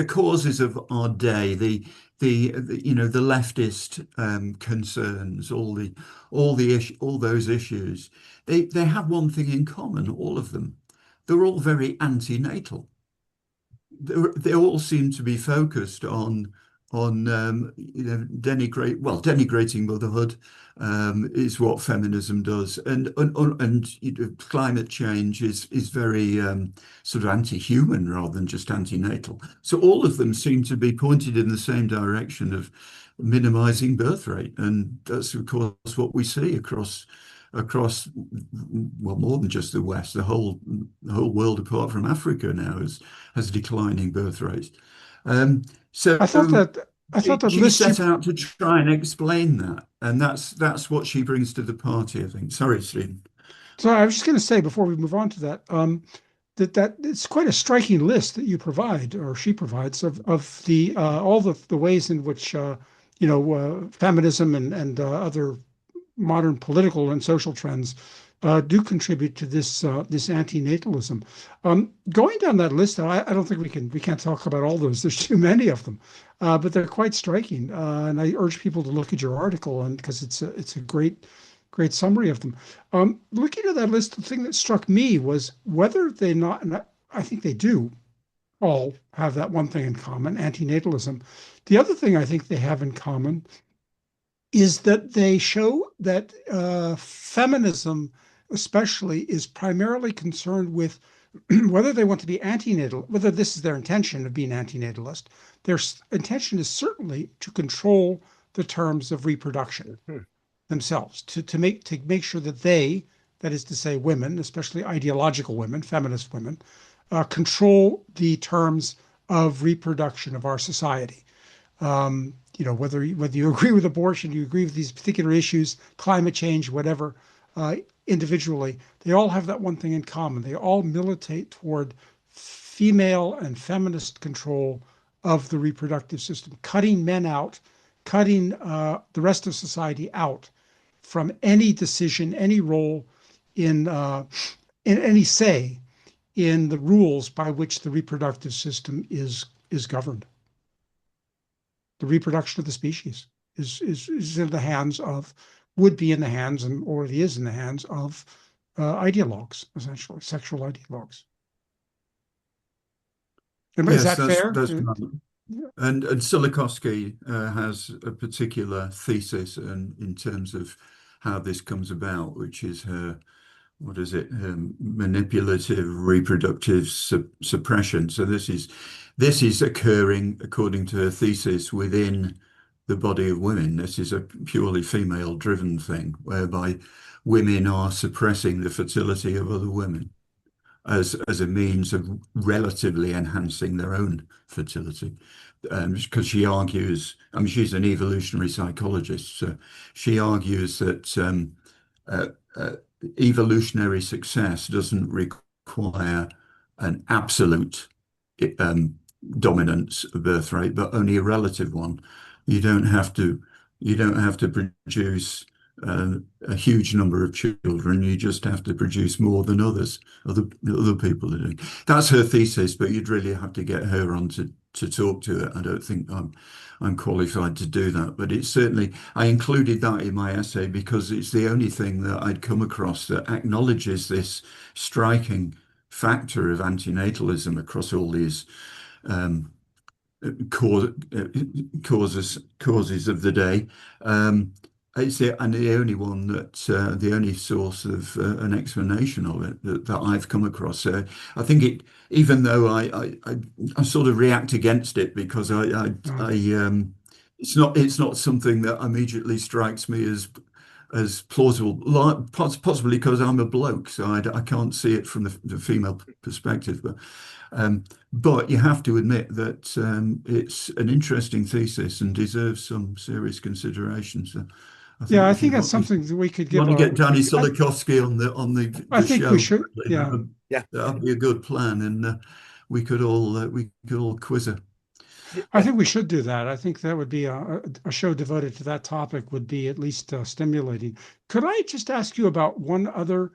causes of our day, the leftist concerns, all those issues. They have one thing in common, all of them. They're all very antenatal. They all seem to be focused on denigrating motherhood is what feminism does, and climate change is very sort of anti-human rather than just anti-natal. So all of them seem to be pointed in the same direction of minimizing birth rate, and that's of course what we see across well, more than just the West. The whole world apart from Africa now has declining birth rates. So I thought that I thought that she list you set out to try and explain that, and that's what she brings to the party, I think. Sorry, Stephen. So I was just going to say before we move on to that, that it's quite a striking list that you provide or she provides of the all the ways in which feminism and other modern political and social trends do contribute to this antinatalism. Going down that list, I don't think we can't talk about all those. There's too many of them, but they're quite striking. And I urge people to look at your article, and because it's a great summary of them. Looking at that list, the thing that struck me was whether they not, and I think they do all have that one thing in common, antinatalism. The other thing I think they have in common is that they show that feminism, especially, is primarily concerned with whether they want to be antinatal, whether this is their intention of being antinatalist. Their intention is certainly to control the terms of reproduction themselves, to make sure that they, that is to say, women, especially ideological women, feminist women, control the terms of reproduction of our society. Whether you agree with abortion, you agree with these particular issues, climate change, whatever, individually, they all have that one thing in common. They all militate toward female and feminist control of the reproductive system, cutting men out, cutting the rest of society out from any decision, any role in any say in the rules by which the reproductive system is governed. The reproduction of the species is in the hands of, would be in the hands, and already is in the hands of ideologues, essentially, sexual ideologues. Is Yes, that fair? that's right. And Sulikowski has a particular thesis in terms of how this comes about, which is her, what is it, manipulative reproductive suppression. So this is occurring according to her thesis within the body of women. This is a purely female-driven thing, whereby women are suppressing the fertility of other women as a means of relatively enhancing their own fertility. Because she argues, I mean, she's an evolutionary psychologist, so she argues that uh, uh, evolutionary success doesn't require an absolute um, dominance of birth rate, but only a relative one. You don't have to, you don't have to produce a huge number of children. You just have to produce more than other people are doing. That's her thesis, but you'd really have to get her on to talk to it. I don't think I'm qualified to do that, but it's certainly, I included that in my essay because it's the only thing that I'd come across that acknowledges this striking factor of antinatalism across all these um, causes of the day. It's the only one the only source of an explanation of it that I've come across. So I think even though I sort of react against it because it's not something that immediately strikes me as plausible, possibly because I'm a bloke, so I can't see it from the female perspective. But you have to admit that it's an interesting thesis and deserves some serious consideration. So I think I if you think that's want, if something that we could you give want to get Danny I, Sulikowski I the think we show, should. Yeah. Yeah. that'd be a good plan, and we could all quiz her. I think we should do that. I think that would be a show devoted to that topic would be at least stimulating. Could I just ask you about one other,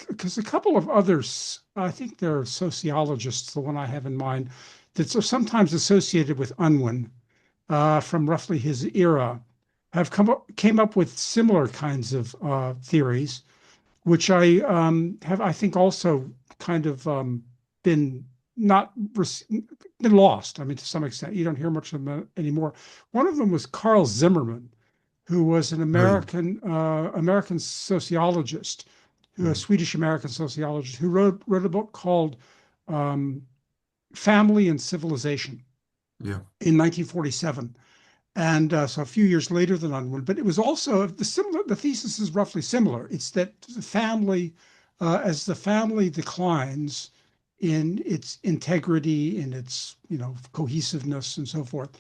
because a couple of others, I think they're sociologists, the one I have in mind, that's sometimes associated with Unwin from roughly his era, have came up with similar kinds of theories, which I have, I think, also kind of been not been lost. I mean, to some extent, you don't hear much of them anymore. One of them was Carl Zimmerman, who was an Oh, yeah. American sociologist, a Mm. Swedish American sociologist, who wrote a book called um, Family and Civilization Yeah. in 1947. And so a few years later than Unwin, but it was also the thesis is roughly similar. It's that the family, as the family declines in its integrity, in its, cohesiveness and so forth.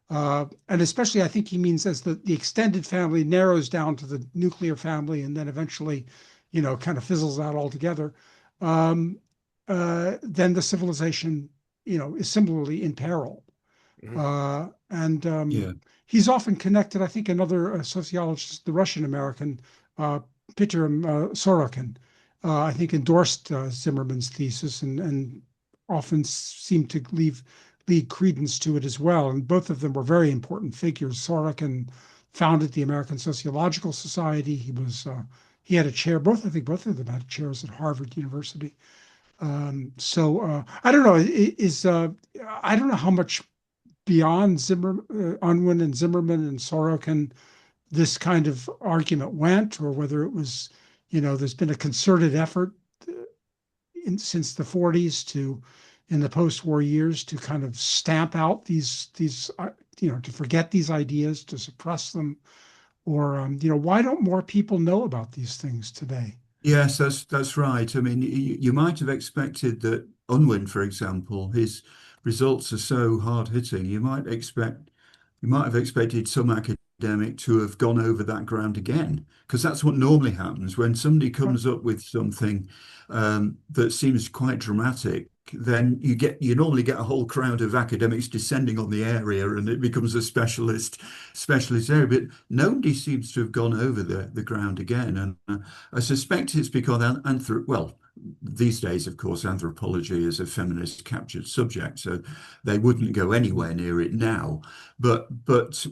And especially, I think he means as the extended family narrows down to the nuclear family and then eventually, kind of fizzles out altogether. Um, then the civilization, is similarly in peril. Mhm. And Yeah. he's often connected, I think, another sociologist, the Russian American, Peter Sorokin, I think endorsed Zimmerman's thesis and often seemed to lead credence to it as well. And both of them were very important figures. Sorokin founded the American Sociological Society. He had a chair. I think both of them had chairs at Harvard University. I don't know. I don't know how much beyond Unwin and Zimmerman and Sorokin, this kind of argument went, or whether it was, there's been a concerted effort since the 40s in the post-war years, to kind of stamp out to forget these ideas, to suppress them, or, why don't more people know about these things today? Yes, that's right. I mean, you might have expected that Unwin, for example, his results are so hard hitting. You might have expected some academic to have gone over that ground again, because that's what normally happens when somebody Right. comes up with something that seems quite dramatic. Then you normally get a whole crowd of academics descending on the area, and it becomes a specialist area. But nobody seems to have gone over the ground again, and I suspect it's because these days, of course, anthropology is a feminist captured subject, so they wouldn't go anywhere near it now. But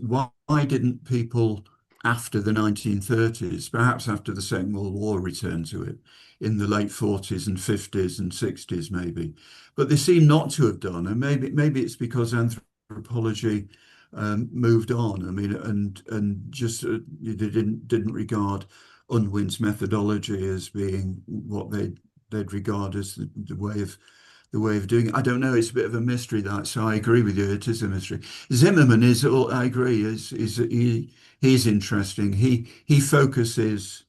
why didn't people after the 1930s, perhaps after the Second World War, return to it in the late 40s and 50s and 60s, maybe? But they seem not to have done, and maybe it's because anthropology moved on. I mean, and just they didn't regard Unwin's methodology as being what they'd regard as the way of doing it. I don't know. It's a bit of a mystery, that. So I agree with you. It is a mystery. Zimmerman is. I agree. He's interesting. He focuses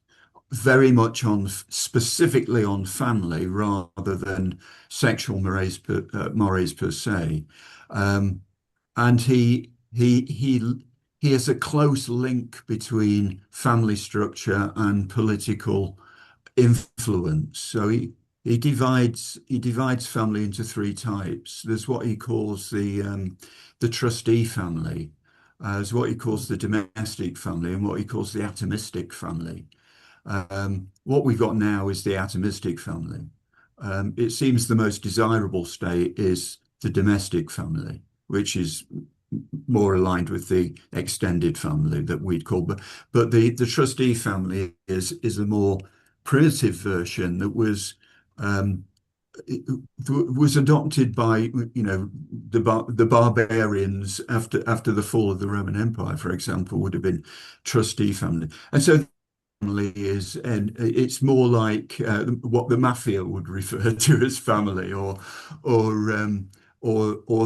very much on specifically on family rather than sexual mores per se, um, and he has a close link between family structure and political influence. So he divides family into three types. There's what he calls the trustee family. There's what he calls the domestic family and what he calls the atomistic family. What we've got now is the atomistic family. It seems the most desirable state is the domestic family, which is more aligned with the extended family that we'd call. But the trustee family is a more primitive version that um, was adopted by the barbarians after the fall of the Roman Empire, for example, would have been trustee family, and so family is, and it's more like what the mafia would refer to as family, or or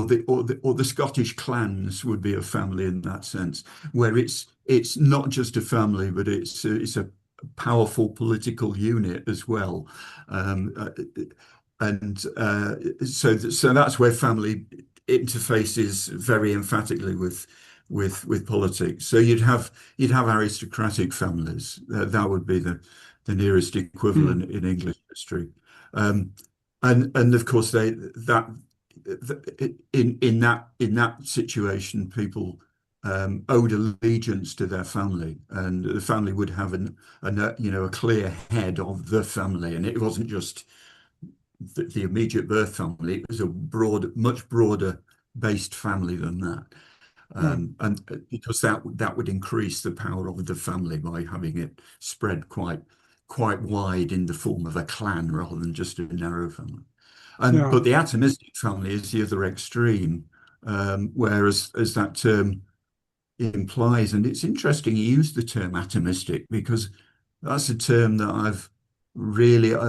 the Scottish clans would be a family in that sense, where it's not just a family, but it's a powerful political unit as well. Um, uh, and so that's where family interfaces very emphatically with politics. So you'd have aristocratic families. That would be the nearest Hmm. equivalent in English history. Um, and of course in that situation, people owed allegiance to their family, and the family would have a clear head of the family, and it wasn't just the immediate birth family. It was a much broader based family than that. Right. And because that would increase the power of the family by having it spread quite wide in the form of a clan rather than just a narrow family. And Yeah. but the atomistic family is the other extreme, whereas as that term implies, and it's interesting you use the term atomistic because that's a term that I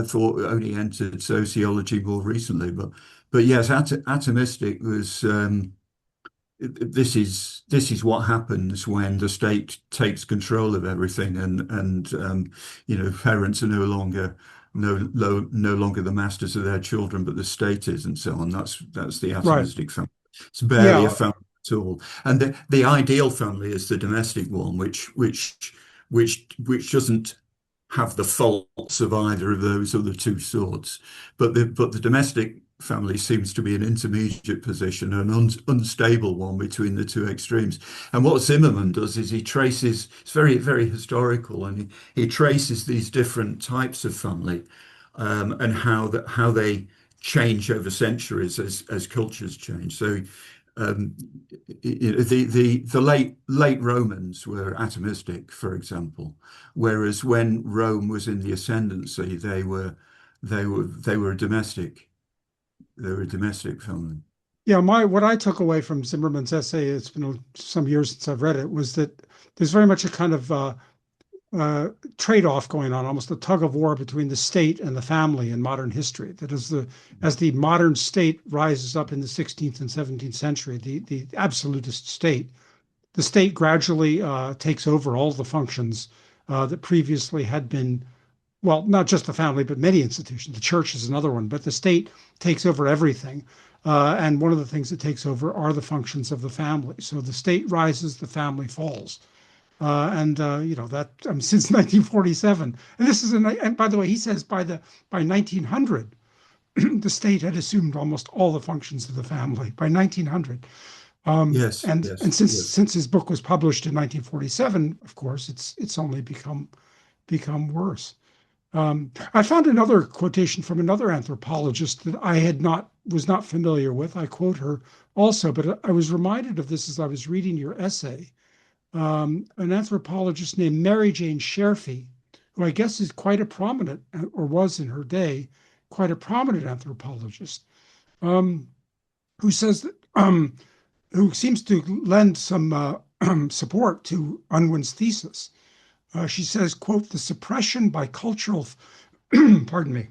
thought only entered sociology more recently, but yes, atomistic was this is what happens when the state takes control of everything, and parents are no longer the masters of their children, but the state is, and so on. That's the Right. atomistic family. It's barely a Yeah. family at all, and the ideal family is the domestic one, which doesn't have the faults of either of those other two sorts. But the domestic family seems to be an intermediate position, an unstable one between the two extremes. And what Zimmerman does is he traces, it's very, very historical, and he traces these different types of family, and how they change over centuries as cultures change. So um, the late Romans were atomistic, for example, whereas when Rome was in the ascendancy, they were a domestic family. Yeah, my what I took away from Zimmerman's essay, it's been some years since I've read it, was that there's very much a kind of trade-off going on, almost a tug of war between the state and the family in modern history. That as the modern state rises up in the 16th and 17th century, the absolutist state, the state gradually takes over all the functions that previously had been, well, not just the family, but many institutions. The church is another one, but the state takes over everything. And one of the things it takes over are the functions of the family. So the state rises, the family falls. That since 1947, and this is and by the way, he says by 1900, the state had assumed almost all the functions of the family by 1900. Yes, And yes, yes. since his book was published in 1947, of course, it's only become worse. I found another quotation from another anthropologist that I had not was not familiar with. I quote her also, but I was reminded of this as I was reading your essay. An anthropologist named Mary Jane Sherfy, who I guess is quite a prominent, or was in her day, quite a prominent anthropologist, um, who says that, who seems to lend some support to Unwin's thesis. She says, quote, the suppression by cultural, pardon me,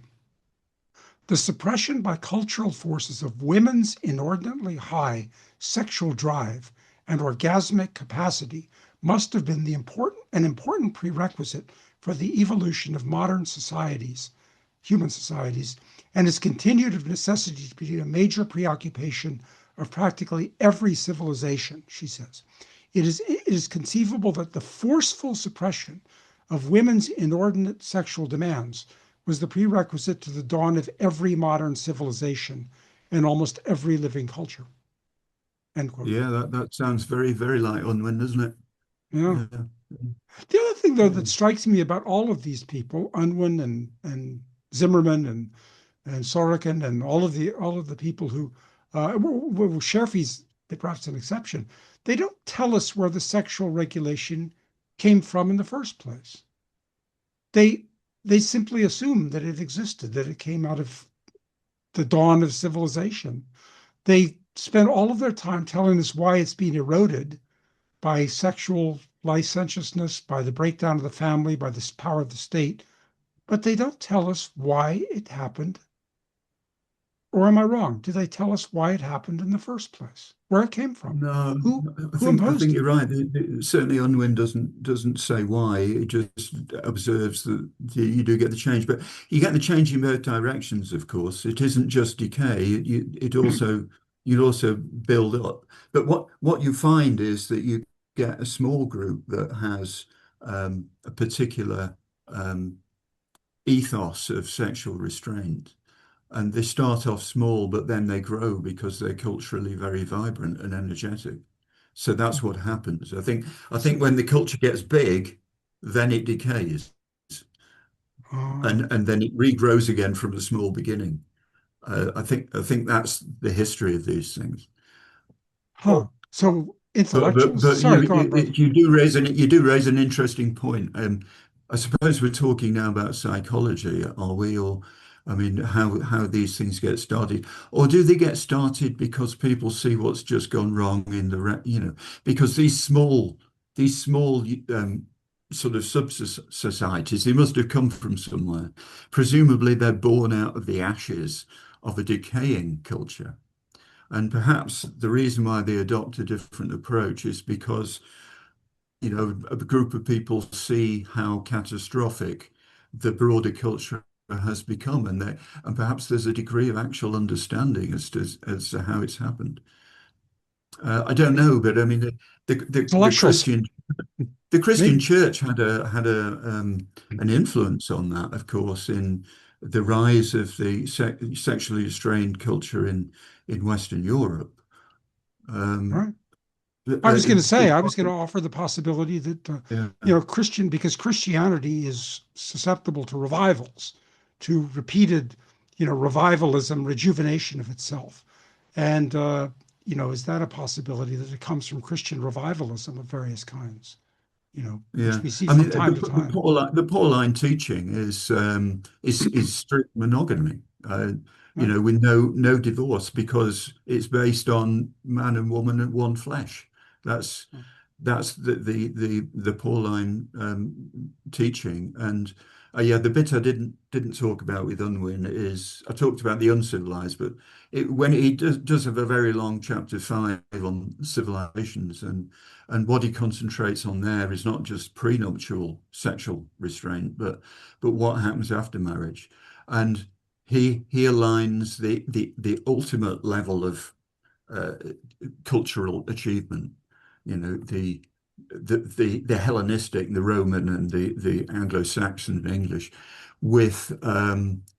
the suppression by cultural forces of women's inordinately high sexual drive and orgasmic capacity must have been an important prerequisite for the evolution of modern societies, human societies, and is continued of necessity to be a major preoccupation of practically every civilization, she says. It is conceivable that the forceful suppression of women's inordinate sexual demands was the prerequisite to the dawn of every modern civilization and almost every living culture. End quote. Yeah, that sounds very, very like Unwin, doesn't it? Yeah. Yeah, The other thing, though, yeah. that strikes me about all of these people, Unwin and Zimmerman and Sorokin and all of the people who, Sherfy's perhaps an exception, they don't tell us where the sexual regulation came from in the first place. They they simply assume that it existed, that it came out of the dawn of civilization. They spend all of their time telling us why it's being eroded by sexual licentiousness, by the breakdown of the family, by the power of the state, but they don't tell us why it happened. Or am I wrong? Do they tell us why it happened in the first place? Where it came from? No, Who I who think imposed it? you're right. Certainly, Unwin doesn't say why. It just observes that you do get the change, but you get the change in both directions. Of course, it isn't just decay. You also build up. But what you find is that you get a small group that has a particular um, ethos of sexual restraint. And they start off small, but then they grow because they're culturally very vibrant and energetic. So that's what happens. I think So, when the culture gets big, then it decays, uh, and then it regrows again from a small beginning. I think that's the history of these things. so But intellectuals. but Sorry, go on, brother. you do raise an interesting point. I suppose we're talking now about psychology, are we? Or I mean, how these things get started, or do they get started because people see what's just gone wrong in because these small sort of sub societies, they must have come from somewhere. Presumably, they're born out of the ashes of a decaying culture. And perhaps the reason why they adopt a different approach is because, a group of people see how catastrophic the broader culture has become, and perhaps there's a degree of actual understanding as to how it's happened. I don't know, but I mean, the Intellectuals, Christian maybe. church had an influence on that, of course, in the rise of the sexually restrained culture in Western Europe. All Um, right. but, I uh, was going to say, but- I was going to offer the possibility that, yeah, Because Christianity is susceptible to revivals, to repeated, revivalism, rejuvenation of itself. And, is that a possibility that it comes from Christian revivalism of various kinds, which yeah. we see I from mean, time to time? The Pauline teaching is strict monogamy. Right. With no divorce because it's based on man and woman and one flesh. That's that's the Pauline teaching. And yeah, the bit I didn't talk about with Unwin is I talked about the uncivilized, but when he does have a very long chapter 5 on civilizations, and what he concentrates on there is not just prenuptial sexual restraint, but what happens after marriage. And he aligns the ultimate level of uh, cultural achievement, the Hellenistic, the Roman, and the Anglo-Saxon and English, with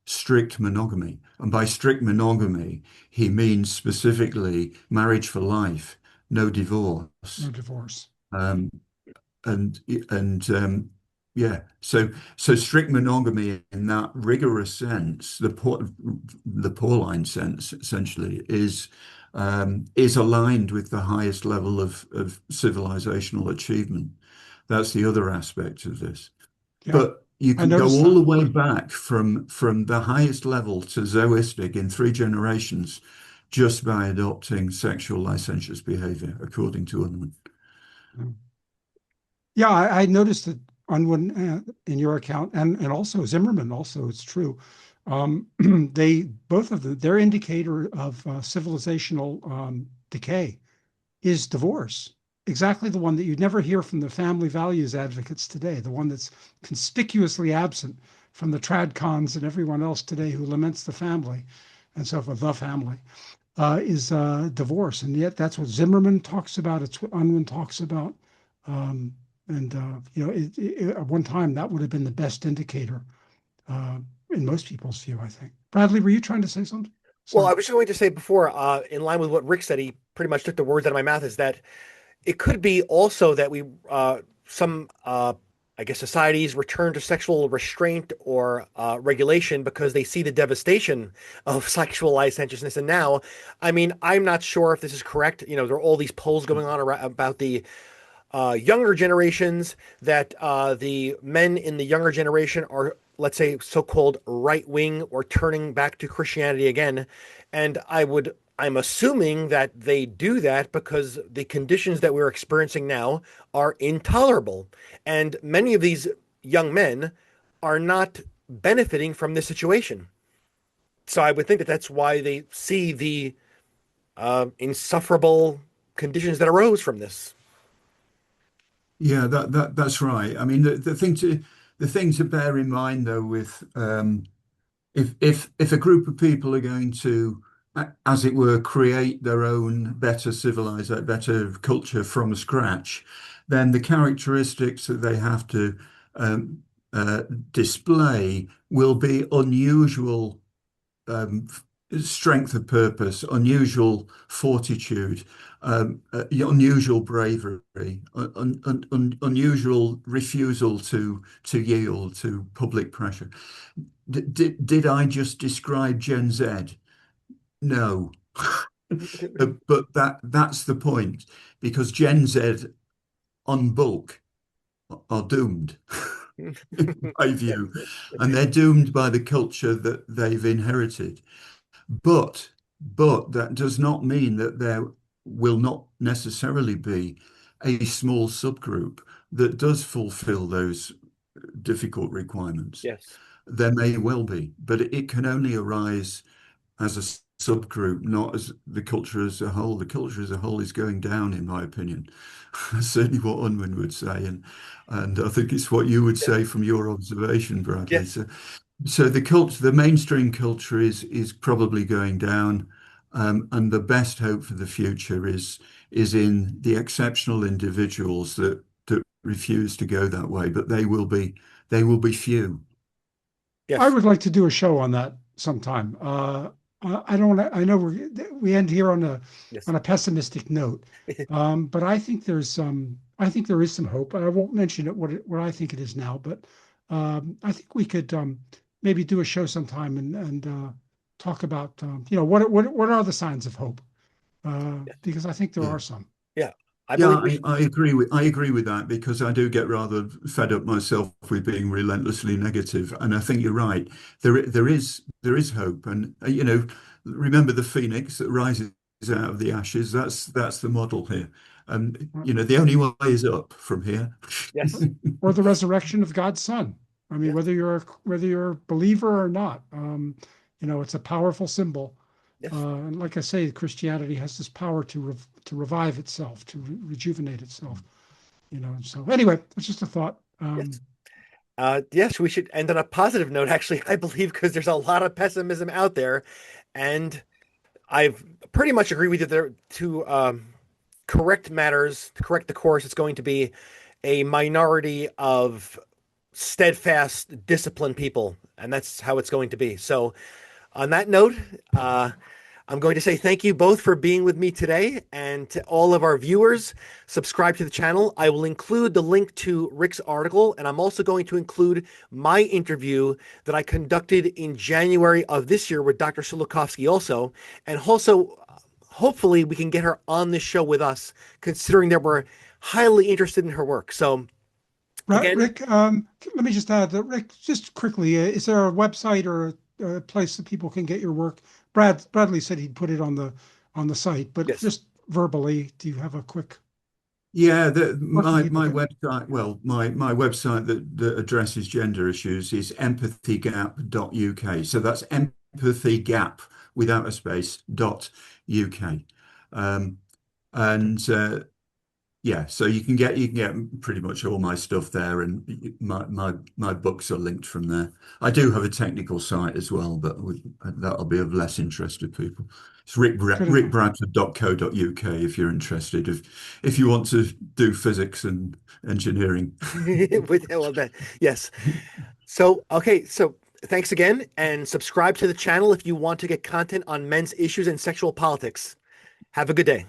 strict monogamy. And by strict monogamy, he means specifically marriage for life, no divorce. No divorce. Um, and yeah, so strict monogamy in that rigorous sense, the Pauline sense essentially is aligned with the highest level of civilizational achievement. That's the other aspect of this. Yeah, But you I can go noticed all that. the way back from the highest level to Zoistic in 3 generations just by adopting sexual licentious behavior, according to Unwin. Yeah, I noticed that Unwin in your account and also Zimmerman, also it's true. They both of them, their indicator of civilizational decay is divorce. Exactly the one that you'd never hear from the family values advocates today, the one that's conspicuously absent from the tradcons and everyone else today who laments the family and so forth, the family, is divorce. And yet that's what Zimmerman talks about. It's what Unwin talks about. Um, and, at one time that would have been the best indicator uh, in most people's view, I think. Bradley, were you trying to say something? Well, Sorry. I was just going to say before, in line with what Rick said, he pretty much took the words out of my mouth, is that it could be also that some, I guess, societies return to sexual restraint or regulation because they see the devastation of sexual licentiousness. And now, I mean, I'm not sure if this is correct. There are all these polls going on about the younger generations, that the men in the younger generation are, let's say, so-called right wing or turning back to Christianity again. And I'm assuming that they do that because the conditions that we're experiencing now are intolerable. And many of these young men are not benefiting from this situation. So I would think that that's why they see the insufferable conditions that arose from this. Yeah, that's right. I mean, the thing to bear in mind though, with if a group of people are going to, as it were, create their own better civilized, better culture from scratch, then the characteristics that they have to um, uh, display will be unusual um, strength of purpose, unusual fortitude, unusual bravery, unusual refusal to yield to public pressure. Did I just describe Gen Z? No. But that's the point, because Gen Z on bulk are doomed. in my view, and they're doomed by the culture that they've inherited. But that does not mean that there will not necessarily be a small subgroup that does fulfill those difficult requirements. Yes. There may well be, but it can only arise as a subgroup, not as the culture as a whole. The culture as a whole is going down, in my opinion. That's certainly what Unwin would say, and I think it's what you would Yes. say from your observation, Bradley. Yes. So the culture, the mainstream culture is probably going down, and the best hope for the future is in the exceptional individuals that refuse to go that way, but they will be few. I Yes. would like to do a show on that sometime. I don't. I know we end here Yes. on a pessimistic note, but I think I think there is some hope. I won't mention it what I think it is now, but I think we could maybe do a show sometime and talk about what are the signs of hope, because I think there Yeah. are some. Yeah. I Yeah, believe I agree with that because I do get rather fed up myself with being relentlessly negative, and I think you're right. There is hope, and remember the phoenix that rises out of the ashes. That's the model here, and the only way is up from here. yes. Or the resurrection of God's Son. I mean, Yes. whether you're a believer or not, it's a powerful symbol. Yes. And like I say, Christianity has this power to revive itself, to rejuvenate itself. So anyway, it's just a thought. Yes. Yes, we should end on a positive note, actually, I believe, because there's a lot of pessimism out there. And I've pretty much agree with you there to correct matters, to correct the course. It's going to be a minority of steadfast, disciplined people. And that's how it's going to be. So, on that note, I'm going to say thank you both for being with me today, and to all of our viewers, subscribe to the channel. I will include the link to Rick's article, and I'm also going to include my interview that I conducted in January of this year with Dr. Sulikowski also, and also hopefully we can get her on this show with us, considering that we're highly interested in her work. So Right, again, Rick, let me just add that, Rick, just quickly, is there a website or a place that people can get your work? Bradley said he'd put it on the site, but yes. just verbally, do you have a quick, Yeah, where can my people my get? website, well, my website that addresses gender issues is empathygap.uk. So that's empathygap without a space .uk. Um, and yeah, so you can get pretty much all my stuff there, and my books are linked from there. I do have a technical site as well, but that'll be of less interest to people. It's Good enough. rickbradford.co.uk if you're interested. If you want to do physics and engineering. Well, yes. So, okay, so thanks again, and subscribe to the channel if you want to get content on men's issues and sexual politics. Have a good day.